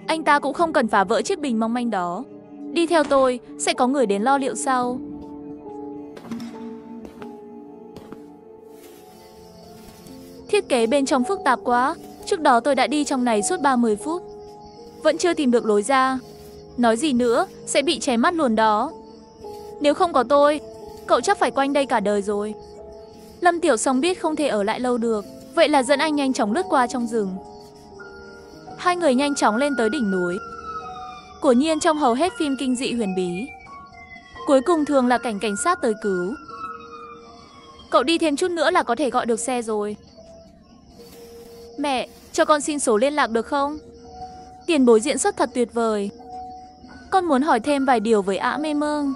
anh ta cũng không cần phá vỡ chiếc bình mong manh đó. Đi theo tôi, sẽ có người đến lo liệu sau. Thiết kế bên trong phức tạp quá. Trước đó tôi đã đi trong này suốt 30 phút. Vẫn chưa tìm được lối ra. Nói gì nữa, sẽ bị chém mắt luôn đó. Nếu không có tôi, cậu chắc phải quanh đây cả đời rồi. Lâm Tiểu Song biết không thể ở lại lâu được, vậy là dẫn anh nhanh chóng lướt qua trong rừng. Hai người nhanh chóng lên tới đỉnh núi. Quả nhiên trong hầu hết phim kinh dị huyền bí, cuối cùng thường là cảnh cảnh sát tới cứu. Cậu đi thêm chút nữa là có thể gọi được xe rồi. Mẹ, cho con xin số liên lạc được không? Tiền bối diễn xuất thật tuyệt vời. Con muốn hỏi thêm vài điều với Ả Mê Mương.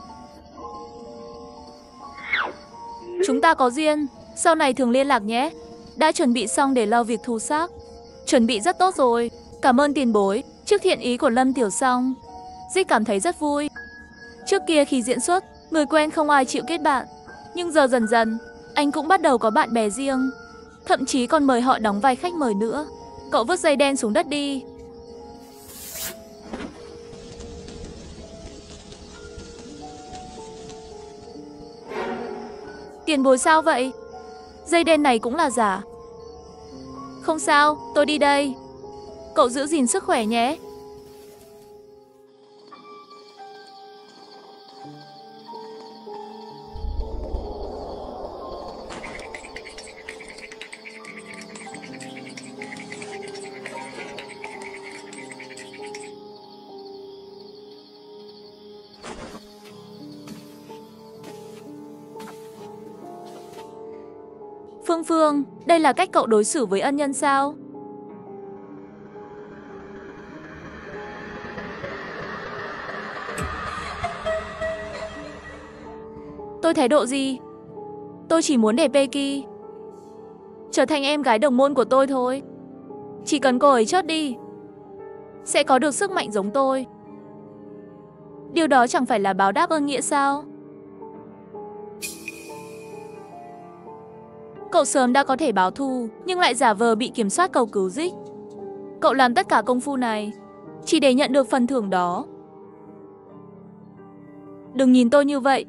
Chúng ta có duyên, sau này thường liên lạc nhé. Đã chuẩn bị xong để lo việc thu xác. Chuẩn bị rất tốt rồi. Cảm ơn tiền bối. Trước thiện ý của Lâm Tiểu Song, Dích cảm thấy rất vui. Trước kia khi diễn xuất, người quen không ai chịu kết bạn. Nhưng giờ dần dần, anh cũng bắt đầu có bạn bè riêng. Thậm chí còn mời họ đóng vai khách mời nữa. Cậu vứt dây đen xuống đất đi. Tiền bối sao vậy? Dây đen này cũng là giả. Không sao, tôi đi đây. Cậu giữ gìn sức khỏe nhé. Phương Phương, đây là cách cậu đối xử với ân nhân sao? Tôi thái độ gì? Tôi chỉ muốn để Becky trở thành em gái đồng môn của tôi thôi. Chỉ cần cô ấy chớt đi, sẽ có được sức mạnh giống tôi. Điều đó chẳng phải là báo đáp ơn nghĩa sao? Cậu sớm đã có thể báo thù, nhưng lại giả vờ bị kiểm soát cầu cứu Dích. Cậu làm tất cả công phu này chỉ để nhận được phần thưởng đó. Đừng nhìn tôi như vậy.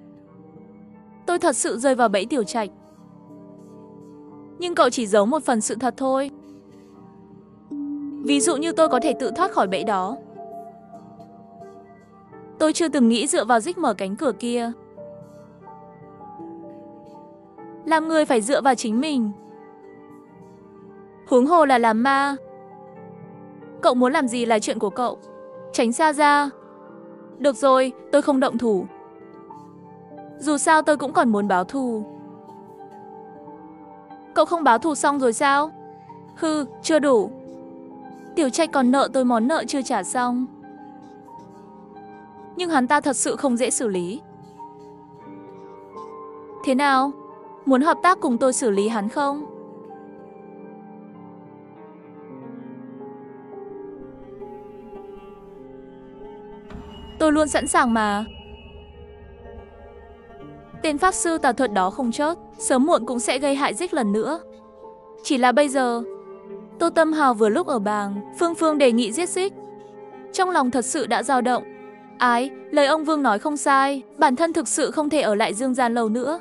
Tôi thật sự rơi vào bẫy Tiểu Trạch. Nhưng cậu chỉ giấu một phần sự thật thôi. Ví dụ như tôi có thể tự thoát khỏi bẫy đó. Tôi chưa từng nghĩ dựa vào Dích mở cánh cửa kia. Làm người phải dựa vào chính mình. Huống hồ là làm ma. Cậu muốn làm gì là chuyện của cậu. Tránh xa ra. Được rồi, tôi không động thủ. Dù sao tôi cũng còn muốn báo thù. Cậu không báo thù xong rồi sao? Hừ, chưa đủ. Tiểu Trạch còn nợ tôi món nợ chưa trả xong. Nhưng hắn ta thật sự không dễ xử lý. Thế nào? Muốn hợp tác cùng tôi xử lý hắn không? Tôi luôn sẵn sàng mà. Tên pháp sư tà thuật đó không chớt, sớm muộn cũng sẽ gây hại Dích lần nữa. Chỉ là bây giờ, Tô Tâm Hào vừa lúc ở bàng, Phương Phương đề nghị giết Dích. Trong lòng thật sự đã dao động. Ái, lời ông Vương nói không sai, bản thân thực sự không thể ở lại dương gian lâu nữa.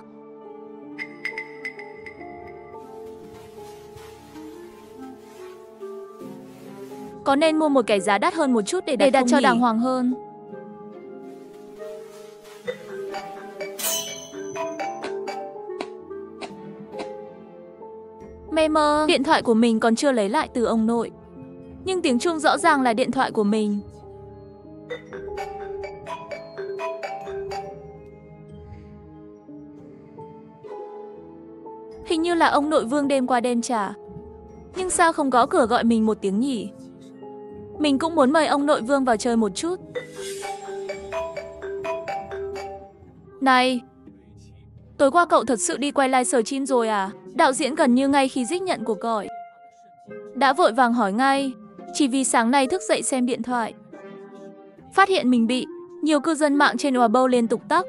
Có nên mua một cái giá đắt hơn một chút để đặt cho đàng hoàng hơn. Mê mơ, điện thoại của mình còn chưa lấy lại từ ông nội. Nhưng tiếng chuông rõ ràng là điện thoại của mình. Hình như là ông nội Vương đêm qua đêm trả. Nhưng sao không gõ cửa gọi mình một tiếng nhỉ? Mình cũng muốn mời ông nội Vương vào chơi một chút. Này, tối qua cậu thật sự đi quay livestream rồi à? Đạo diễn gần như ngay khi Dích nhận cuộc gọi đã vội vàng hỏi ngay, chỉ vì sáng nay thức dậy xem điện thoại, phát hiện mình bị nhiều cư dân mạng trên Weibo liên tục tắc.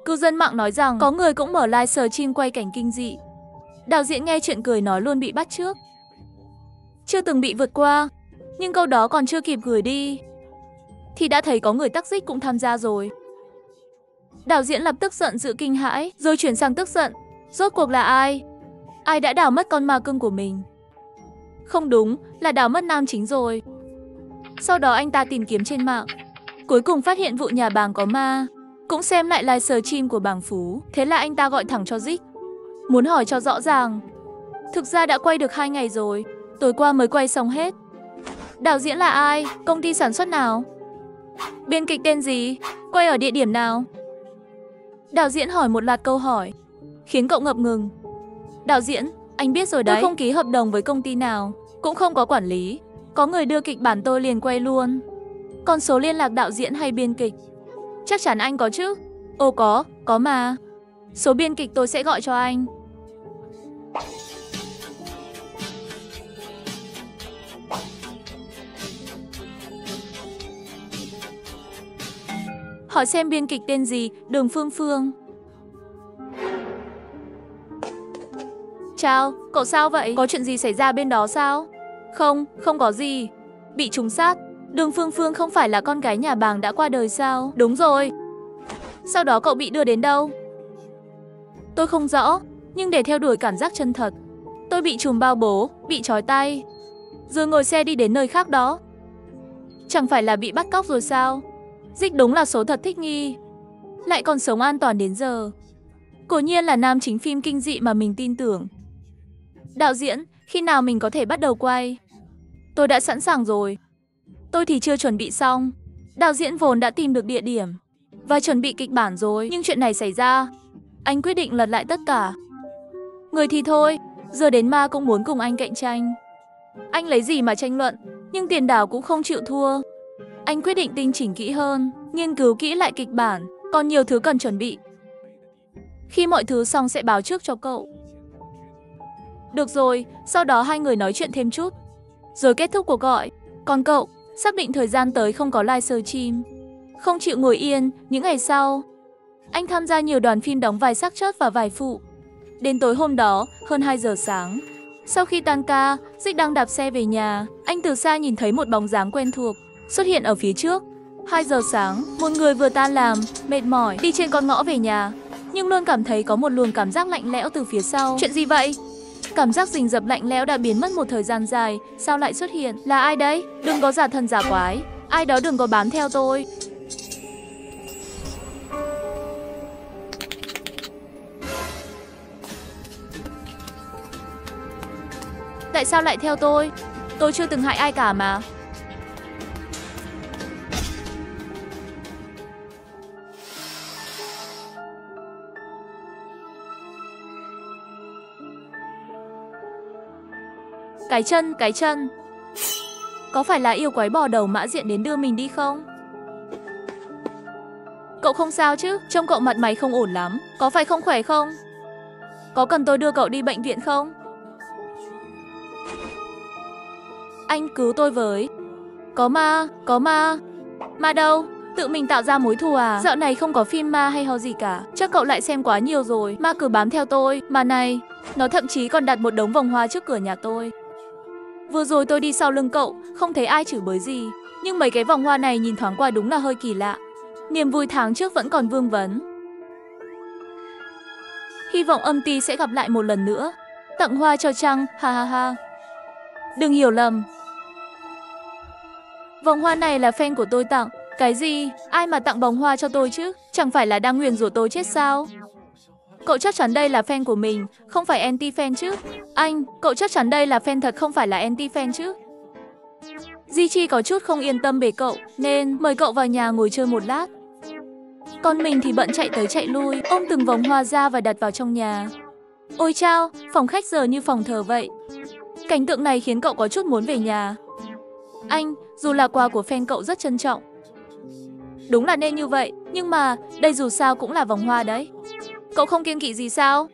Cư dân mạng nói rằng có người cũng mở livestream quay cảnh kinh dị. Đạo diễn nghe chuyện cười nói luôn bị bắt trước. chưa từng bị vượt qua. Nhưng câu đó còn chưa kịp gửi đi thì đã thấy có người tác dịch cũng tham gia rồi. Đạo diễn lập tức giận dữ kinh hãi, rồi chuyển sang tức giận. Rốt cuộc là ai? Ai đã đào mất con ma cưng của mình? Không đúng, là đào mất nam chính rồi. Sau đó anh ta tìm kiếm trên mạng, cuối cùng phát hiện vụ nhà bàng có ma. Cũng xem lại livestream của bàng Phú. Thế là anh ta gọi thẳng cho Dích, muốn hỏi cho rõ ràng. Thực ra đã quay được 2 ngày rồi, tối qua mới quay xong hết. Đạo diễn là ai? Công ty sản xuất nào? Biên kịch tên gì? Quay ở địa điểm nào? Đạo diễn hỏi một loạt câu hỏi, khiến cậu ngập ngừng. Đạo diễn, anh biết rồi đấy, tôi không ký hợp đồng với công ty nào, cũng không có quản lý. Có người đưa kịch bản tôi liền quay luôn. Còn số liên lạc đạo diễn hay biên kịch? Chắc chắn anh có chứ? Ồ có mà. Số biên kịch tôi sẽ gọi cho anh. Hỏi xem biên kịch tên gì, Đường Phương Phương. Chào, cậu sao vậy? Có chuyện gì xảy ra bên đó sao? Không có gì. Bị trùng sát. Đường Phương Phương không phải là con gái nhà bàng đã qua đời sao? Đúng rồi. Sau đó cậu bị đưa đến đâu? Tôi không rõ, nhưng để theo đuổi cảm giác chân thật, tôi bị trùm bao bố, bị trói tay, rồi ngồi xe đi đến nơi khác đó. Chẳng phải là bị bắt cóc rồi sao? Dích đúng là số thật thích nghi, lại còn sống an toàn đến giờ. Cố nhiên là nam chính phim kinh dị mà mình tin tưởng. Đạo diễn, khi nào mình có thể bắt đầu quay? Tôi đã sẵn sàng rồi. Tôi thì chưa chuẩn bị xong. Đạo diễn vốn đã tìm được địa điểm và chuẩn bị kịch bản rồi, nhưng chuyện này xảy ra, anh quyết định lật lại tất cả. Người thì thôi, giờ đến ma cũng muốn cùng anh cạnh tranh. Anh lấy gì mà tranh luận, nhưng tiền đảo cũng không chịu thua. Anh quyết định tinh chỉnh kỹ hơn, nghiên cứu kỹ lại kịch bản, còn nhiều thứ cần chuẩn bị. Khi mọi thứ xong sẽ báo trước cho cậu. Được rồi, sau đó hai người nói chuyện thêm chút, rồi kết thúc cuộc gọi. Còn cậu, xác định thời gian tới không có livestream, không chịu ngồi yên. Những ngày sau, anh tham gia nhiều đoàn phim đóng vai xác chết và vai phụ. Đến tối hôm đó, hơn 2 giờ sáng, sau khi tan ca, Dích đang đạp xe về nhà. Anh từ xa nhìn thấy một bóng dáng quen thuộc xuất hiện ở phía trước. 2 giờ sáng, một người vừa tan làm, mệt mỏi, đi trên con ngõ về nhà, nhưng luôn cảm thấy có một luồng cảm giác lạnh lẽo từ phía sau. Chuyện gì vậy? Cảm giác rình rập lạnh lẽo đã biến mất một thời gian dài, sao lại xuất hiện? Là ai đấy? Đừng có giả thần giả quái, ai đó đừng có bám theo tôi. Tại sao lại theo tôi? Tôi chưa từng hại ai cả mà. Cái chân. Có phải là yêu quái bò đầu Mã Diện đến đưa mình đi không? Cậu không sao chứ? Trông cậu mặt mày không ổn lắm. Có phải không khỏe không? Có cần tôi đưa cậu đi bệnh viện không? Anh cứu tôi với. Có ma. Ma đâu? Tự mình tạo ra mối thù à? Dạo này không có phim ma hay ho gì cả. Chắc cậu lại xem quá nhiều rồi. Ma cứ bám theo tôi. Mà này, nó thậm chí còn đặt một đống vòng hoa trước cửa nhà tôi. Vừa rồi tôi đi sau lưng cậu, không thấy ai chửi bới gì, nhưng mấy cái vòng hoa này nhìn thoáng qua đúng là hơi kỳ lạ. Niềm vui tháng trước vẫn còn vương vấn. Hy vọng âm ty sẽ gặp lại một lần nữa. Tặng hoa cho Trăng, ha ha ha. Đừng hiểu lầm. Vòng hoa này là fan của tôi tặng. Cái gì? Ai mà tặng vòng hoa cho tôi chứ? Chẳng phải là đang nguyền rủa tôi chết sao? Cậu chắc chắn đây là fan của mình, không phải anti-fan chứ? Anh, cậu chắc chắn đây là fan thật không phải là anti-fan chứ? Di Chi có chút không yên tâm về cậu, nên mời cậu vào nhà ngồi chơi một lát. Còn mình thì bận chạy tới chạy lui, ôm từng vòng hoa ra và đặt vào trong nhà. Ôi chao, phòng khách giờ như phòng thờ vậy. Cảnh tượng này khiến cậu có chút muốn về nhà. Anh, dù là quà của fan cậu rất trân trọng. Đúng là nên như vậy, nhưng mà đây dù sao cũng là vòng hoa đấy. Cậu không kiêng kỵ gì sao?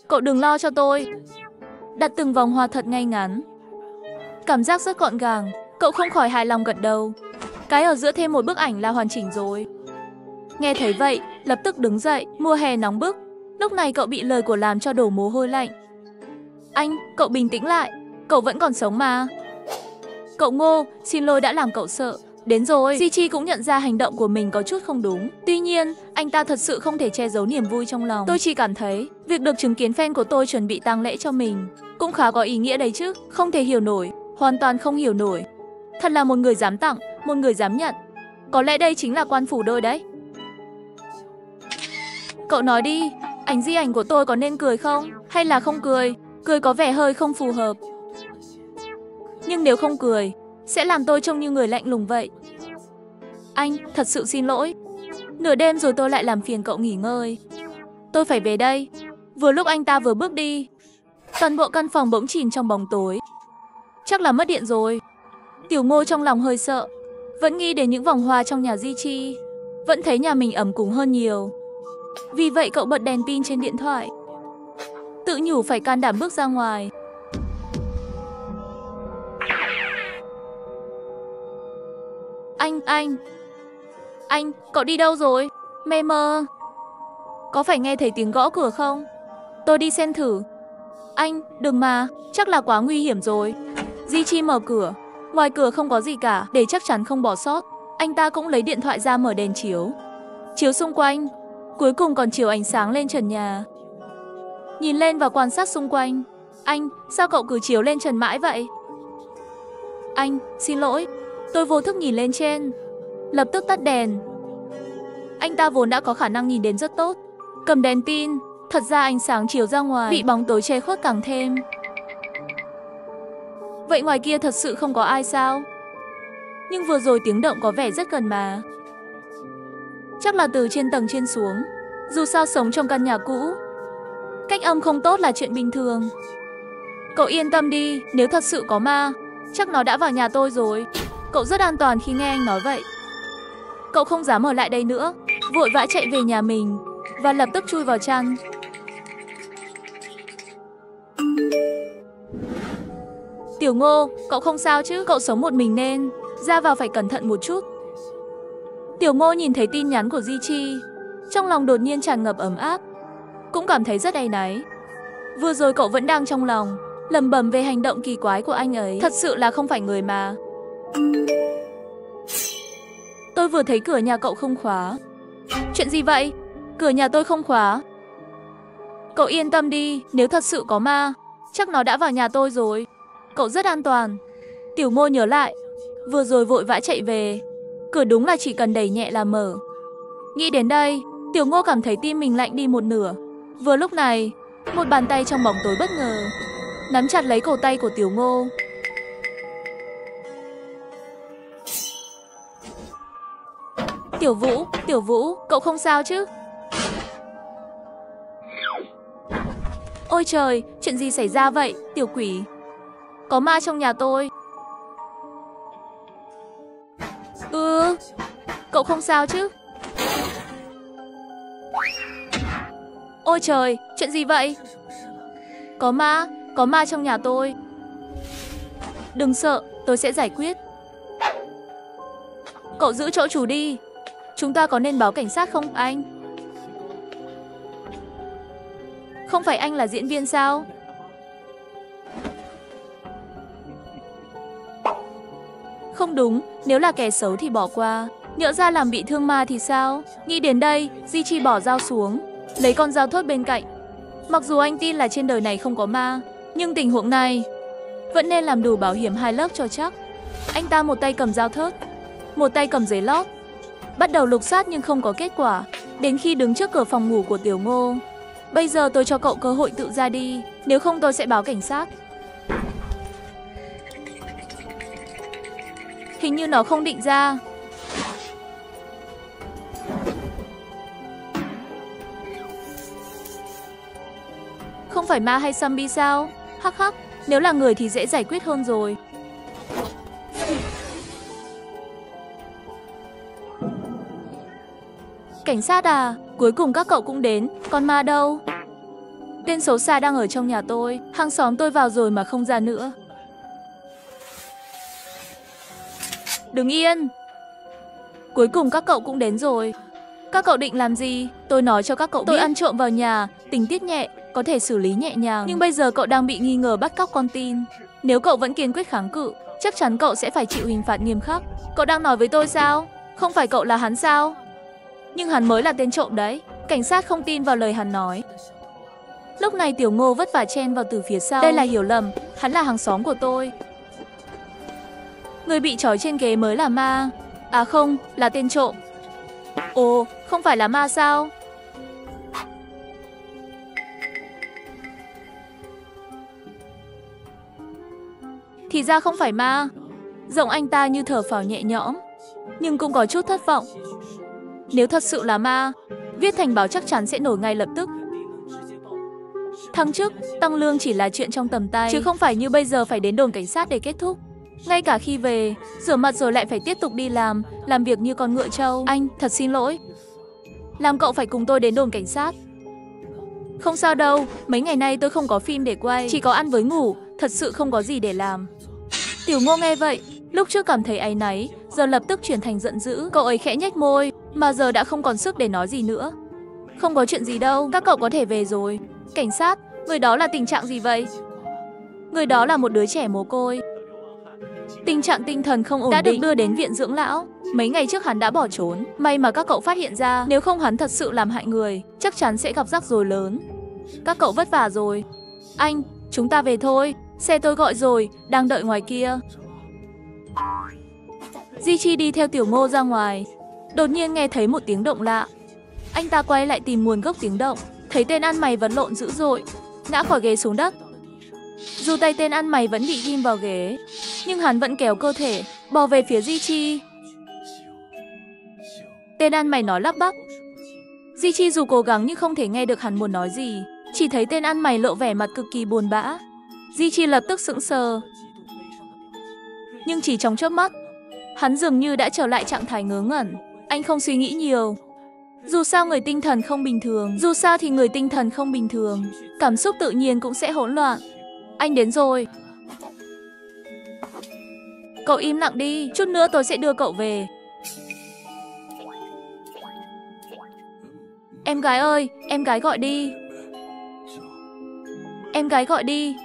Cậu đừng lo cho tôi. Đặt từng vòng hoa thật ngay ngắn, cảm giác rất gọn gàng. Cậu không khỏi hài lòng gật đầu. Cái ở giữa thêm một bức ảnh là hoàn chỉnh rồi. Nghe thấy vậy, lập tức đứng dậy. Mùa hè nóng bức, lúc này cậu bị lời của làm cho đổ mồ hôi lạnh. Anh, cậu bình tĩnh lại. Cậu vẫn còn sống mà. Cậu Ngô, xin lỗi đã làm cậu sợ. Đến rồi, Di Chi cũng nhận ra hành động của mình có chút không đúng. Tuy nhiên, anh ta thật sự không thể che giấu niềm vui trong lòng. Tôi chỉ cảm thấy, việc được chứng kiến fan của tôi chuẩn bị tang lễ cho mình cũng khá có ý nghĩa đấy chứ. Không thể hiểu nổi, hoàn toàn không hiểu nổi. Thật là một người dám tặng, một người dám nhận. Có lẽ đây chính là quan phủ đôi đấy. Cậu nói đi, ảnh di ảnh của tôi có nên cười không? Hay là không cười? Cười có vẻ hơi không phù hợp. Nhưng nếu không cười, sẽ làm tôi trông như người lạnh lùng vậy. Anh, thật sự xin lỗi. Nửa đêm rồi tôi lại làm phiền cậu nghỉ ngơi. Tôi phải về đây. Vừa lúc anh ta vừa bước đi, toàn bộ căn phòng bỗng chìm trong bóng tối. Chắc là mất điện rồi. Tiểu Ngô trong lòng hơi sợ. Vẫn nghĩ đến những vòng hoa trong nhà Di Chi. Vẫn thấy nhà mình ấm cúng hơn nhiều. Vì vậy cậu bật đèn pin trên điện thoại, tự nhủ phải can đảm bước ra ngoài. Anh, cậu đi đâu rồi? Mê mơ. Có phải nghe thấy tiếng gõ cửa không? Tôi đi xem thử. Anh, đừng mà, chắc là quá nguy hiểm rồi. Di Chi mở cửa. Ngoài cửa không có gì cả, để chắc chắn không bỏ sót. Anh ta cũng lấy điện thoại ra mở đèn chiếu. Chiếu xung quanh, cuối cùng còn chiếu ánh sáng lên trần nhà. Nhìn lên và quan sát xung quanh. Anh, sao cậu cứ chiếu lên trần mãi vậy? Anh, xin lỗi. Tôi vô thức nhìn lên trên, lập tức tắt đèn. Anh ta vốn đã có khả năng nhìn đến rất tốt. Cầm đèn pin, thật ra ánh sáng chiếu ra ngoài bị bóng tối che khuất càng thêm. Vậy ngoài kia thật sự không có ai sao? Nhưng vừa rồi tiếng động có vẻ rất gần mà. Chắc là từ trên tầng trên xuống. Dù sao sống trong căn nhà cũ, cách âm không tốt là chuyện bình thường. Cậu yên tâm đi, nếu thật sự có ma, chắc nó đã vào nhà tôi rồi. Cậu rất an toàn khi nghe anh nói vậy. Cậu không dám ở lại đây nữa, vội vã chạy về nhà mình và lập tức chui vào chăn. Tiểu Ngô, cậu không sao chứ? Cậu sống một mình nên ra vào phải cẩn thận một chút. Tiểu Ngô nhìn thấy tin nhắn của Di Chi, trong lòng đột nhiên tràn ngập ấm áp, cũng cảm thấy rất áy náy. Vừa rồi cậu vẫn đang trong lòng lẩm bẩm về hành động kỳ quái của anh ấy. Thật sự là không phải người mà. Tôi vừa thấy cửa nhà cậu không khóa. Chuyện gì vậy? Cửa nhà tôi không khóa. Cậu yên tâm đi, nếu thật sự có ma, chắc nó đã vào nhà tôi rồi. Cậu rất an toàn. Tiểu Ngô nhớ lại, vừa rồi vội vã chạy về, cửa đúng là chỉ cần đẩy nhẹ là mở. Nghĩ đến đây, Tiểu Ngô cảm thấy tim mình lạnh đi một nửa. Vừa lúc này, một bàn tay trong bóng tối bất ngờ nắm chặt lấy cổ tay của Tiểu Ngô. Tiểu Vũ, cậu không sao chứ? Ôi trời, chuyện gì xảy ra vậy, tiểu quỷ? Có ma trong nhà tôi. Cậu không sao chứ? Ôi trời, chuyện gì vậy? Có ma trong nhà tôi. Đừng sợ, tôi sẽ giải quyết. Cậu giữ chỗ chủ đi. Chúng ta có nên báo cảnh sát không anh? Không phải anh là diễn viên sao? Không đúng, nếu là kẻ xấu thì bỏ qua. Nhỡ ra làm bị thương ma thì sao? Nghĩ đến đây, Di Chi bỏ dao xuống, lấy con dao thớt bên cạnh. Mặc dù anh tin là trên đời này không có ma, nhưng tình huống này vẫn nên làm đủ bảo hiểm 2 lớp cho chắc. Anh ta một tay cầm dao thớt, một tay cầm giấy lót, bắt đầu lục soát nhưng không có kết quả, đến khi đứng trước cửa phòng ngủ của Tiểu Ngô. Bây giờ tôi cho cậu cơ hội tự ra đi, nếu không tôi sẽ báo cảnh sát. Hình như nó không định ra. Không phải ma hay zombie sao? Hắc hắc, nếu là người thì dễ giải quyết hơn rồi. Cảnh sát à? Cuối cùng các cậu cũng đến, con ma đâu? Tên xấu xa đang ở trong nhà tôi, hàng xóm tôi vào rồi mà không ra nữa. Đứng yên. Cuối cùng các cậu cũng đến rồi. Các cậu định làm gì? Tôi nói cho các cậu biết. Tôi ăn trộm vào nhà, tình tiết nhẹ, có thể xử lý nhẹ nhàng. Nhưng bây giờ cậu đang bị nghi ngờ bắt cóc con tin. Nếu cậu vẫn kiên quyết kháng cự, chắc chắn cậu sẽ phải chịu hình phạt nghiêm khắc. Cậu đang nói với tôi sao? Không phải cậu là hắn sao? Nhưng hắn mới là tên trộm đấy. Cảnh sát không tin vào lời hắn nói. Lúc này Tiểu Ngô vất vả chen vào từ phía sau. Đây là hiểu lầm, hắn là hàng xóm của tôi. Người bị trói trên ghế mới là ma. À không, là tên trộm. Ồ, không phải là ma sao? Thì ra không phải ma. Giọng anh ta như thở phào nhẹ nhõm, nhưng cũng có chút thất vọng. Nếu thật sự là ma, viết thành báo chắc chắn sẽ nổi ngay lập tức. Thăng chức, tăng lương chỉ là chuyện trong tầm tay, chứ không phải như bây giờ phải đến đồn cảnh sát để kết thúc. Ngay cả khi về, rửa mặt rồi lại phải tiếp tục đi làm việc như con ngựa trâu. Anh, thật xin lỗi. Làm cậu phải cùng tôi đến đồn cảnh sát. Không sao đâu, mấy ngày nay tôi không có phim để quay, chỉ có ăn với ngủ, thật sự không có gì để làm. Tiểu Ngô nghe vậy, lúc trước cảm thấy áy náy, giờ lập tức chuyển thành giận dữ. Cậu ấy khẽ nhếch môi, mà giờ đã không còn sức để nói gì nữa. Không có chuyện gì đâu, các cậu có thể về rồi. Cảnh sát, người đó là tình trạng gì vậy? Người đó là một đứa trẻ mồ côi. Tình trạng tinh thần không ổn định, đã được đưa đến viện dưỡng lão. Mấy ngày trước hắn đã bỏ trốn, may mà các cậu phát hiện ra, nếu không hắn thật sự làm hại người, chắc chắn sẽ gặp rắc rối lớn. Các cậu vất vả rồi. Anh, chúng ta về thôi, xe tôi gọi rồi, đang đợi ngoài kia. Di Chi đi theo Tiểu Ngô ra ngoài, đột nhiên nghe thấy một tiếng động lạ. Anh ta quay lại tìm nguồn gốc tiếng động, thấy tên ăn mày vật lộn dữ dội, ngã khỏi ghế xuống đất. Dù tay tên ăn mày vẫn bị ghim vào ghế, nhưng hắn vẫn kéo cơ thể, bò về phía Di Chi. Tên ăn mày nói lắp bắp. Di Chi dù cố gắng nhưng không thể nghe được hắn muốn nói gì, chỉ thấy tên ăn mày lộ vẻ mặt cực kỳ buồn bã. Di Chi lập tức sững sờ. Nhưng chỉ trong chớp mắt, hắn dường như đã trở lại trạng thái ngớ ngẩn. Anh không suy nghĩ nhiều. Dù sao người tinh thần không bình thường, dù sao thì người tinh thần không bình thường, cảm xúc tự nhiên cũng sẽ hỗn loạn. Anh đến rồi. Cậu im lặng đi, chút nữa tôi sẽ đưa cậu về. Em gái ơi, em gái gọi đi. Em gái gọi đi.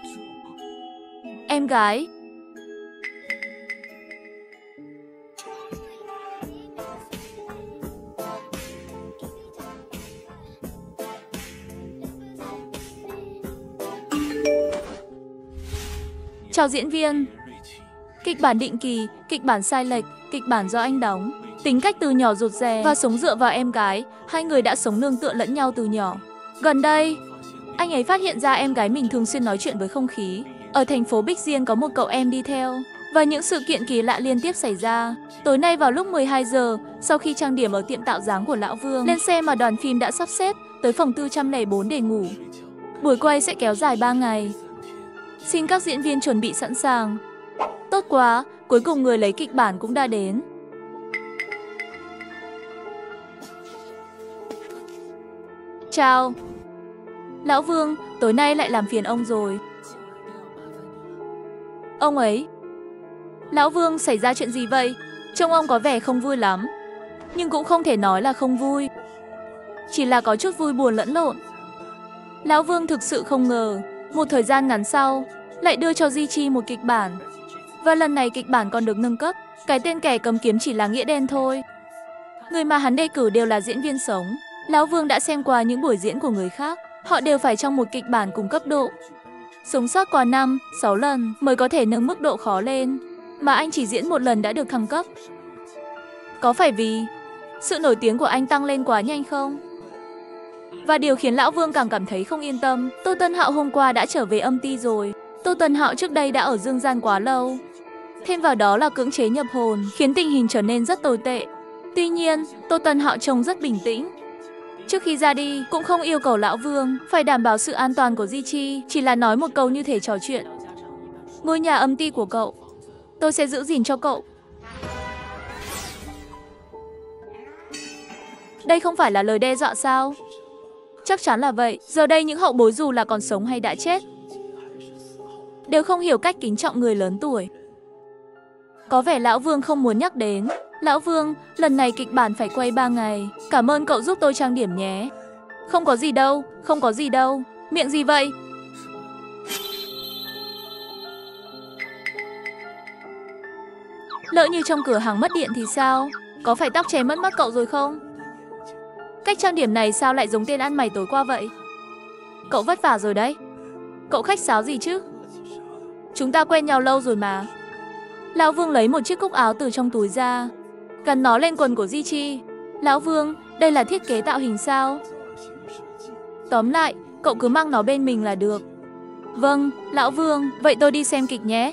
Em gái. Chào diễn viên. Kịch bản định kỳ, kịch bản sai lệch, kịch bản do anh đóng. Tính cách từ nhỏ rụt rè và sống dựa vào em gái, hai người đã sống nương tựa lẫn nhau từ nhỏ. Gần đây, anh ấy phát hiện ra em gái mình thường xuyên nói chuyện với không khí. Ở thành phố Bích Diên có một cậu em đi theo, và những sự kiện kỳ lạ liên tiếp xảy ra. Tối nay vào lúc 12 giờ, sau khi trang điểm ở tiệm tạo dáng của Lão Vương, lên xe mà đoàn phim đã sắp xếp tới phòng 404 để ngủ. Buổi quay sẽ kéo dài 3 ngày. Xin các diễn viên chuẩn bị sẵn sàng. Tốt quá, cuối cùng người lấy kịch bản cũng đã đến. Chào. Lão Vương, tối nay lại làm phiền ông rồi. Ông ấy. Lão Vương, xảy ra chuyện gì vậy? Trông ông có vẻ không vui lắm. Nhưng cũng không thể nói là không vui, chỉ là có chút vui buồn lẫn lộn. Lão Vương thực sự không ngờ, một thời gian ngắn sau, lại đưa cho Di Chi một kịch bản. Và lần này kịch bản còn được nâng cấp. Cái tên kẻ cầm kiếm chỉ là nghĩa đen thôi. Người mà hắn đề cử đều là diễn viên sống. Lão Vương đã xem qua những buổi diễn của người khác. Họ đều phải trong một kịch bản cùng cấp độ, sống sót qua 5, 6 lần mới có thể nâng mức độ khó lên. Mà anh chỉ diễn một lần đã được thăng cấp. Có phải vì sự nổi tiếng của anh tăng lên quá nhanh không? Và điều khiến Lão Vương càng cảm thấy không yên tâm, Tô Tân Hạo hôm qua đã trở về âm ty rồi. Tô Tân Hạo trước đây đã ở dương gian quá lâu. Thêm vào đó là cưỡng chế nhập hồn, khiến tình hình trở nên rất tồi tệ. Tuy nhiên, Tô Tân Hạo trông rất bình tĩnh. Trước khi ra đi, cũng không yêu cầu Lão Vương phải đảm bảo sự an toàn của Di Chi, chỉ là nói một câu như thể trò chuyện. Ngôi nhà âm ty của cậu, tôi sẽ giữ gìn cho cậu. Đây không phải là lời đe dọa sao? Chắc chắn là vậy. Giờ đây những hậu bối dù là còn sống hay đã chết, đều không hiểu cách kính trọng người lớn tuổi. Có vẻ Lão Vương không muốn nhắc đến. Lão Vương, lần này kịch bản phải quay 3 ngày. Cảm ơn cậu giúp tôi trang điểm nhé. Không có gì đâu, không có gì đâu. Miệng gì vậy? Lỡ như trong cửa hàng mất điện thì sao? Có phải tóc che mất mắt cậu rồi không? Cách trang điểm này sao lại giống tên ăn mày tối qua vậy? Cậu vất vả rồi đấy. Cậu khách sáo gì chứ? Chúng ta quen nhau lâu rồi mà. Lão Vương lấy một chiếc cúc áo từ trong túi ra, gắn nó lên quần của Di Chi. Lão Vương, đây là thiết kế tạo hình sao? Tóm lại, cậu cứ mang nó bên mình là được. Vâng, Lão Vương, vậy tôi đi xem kịch nhé.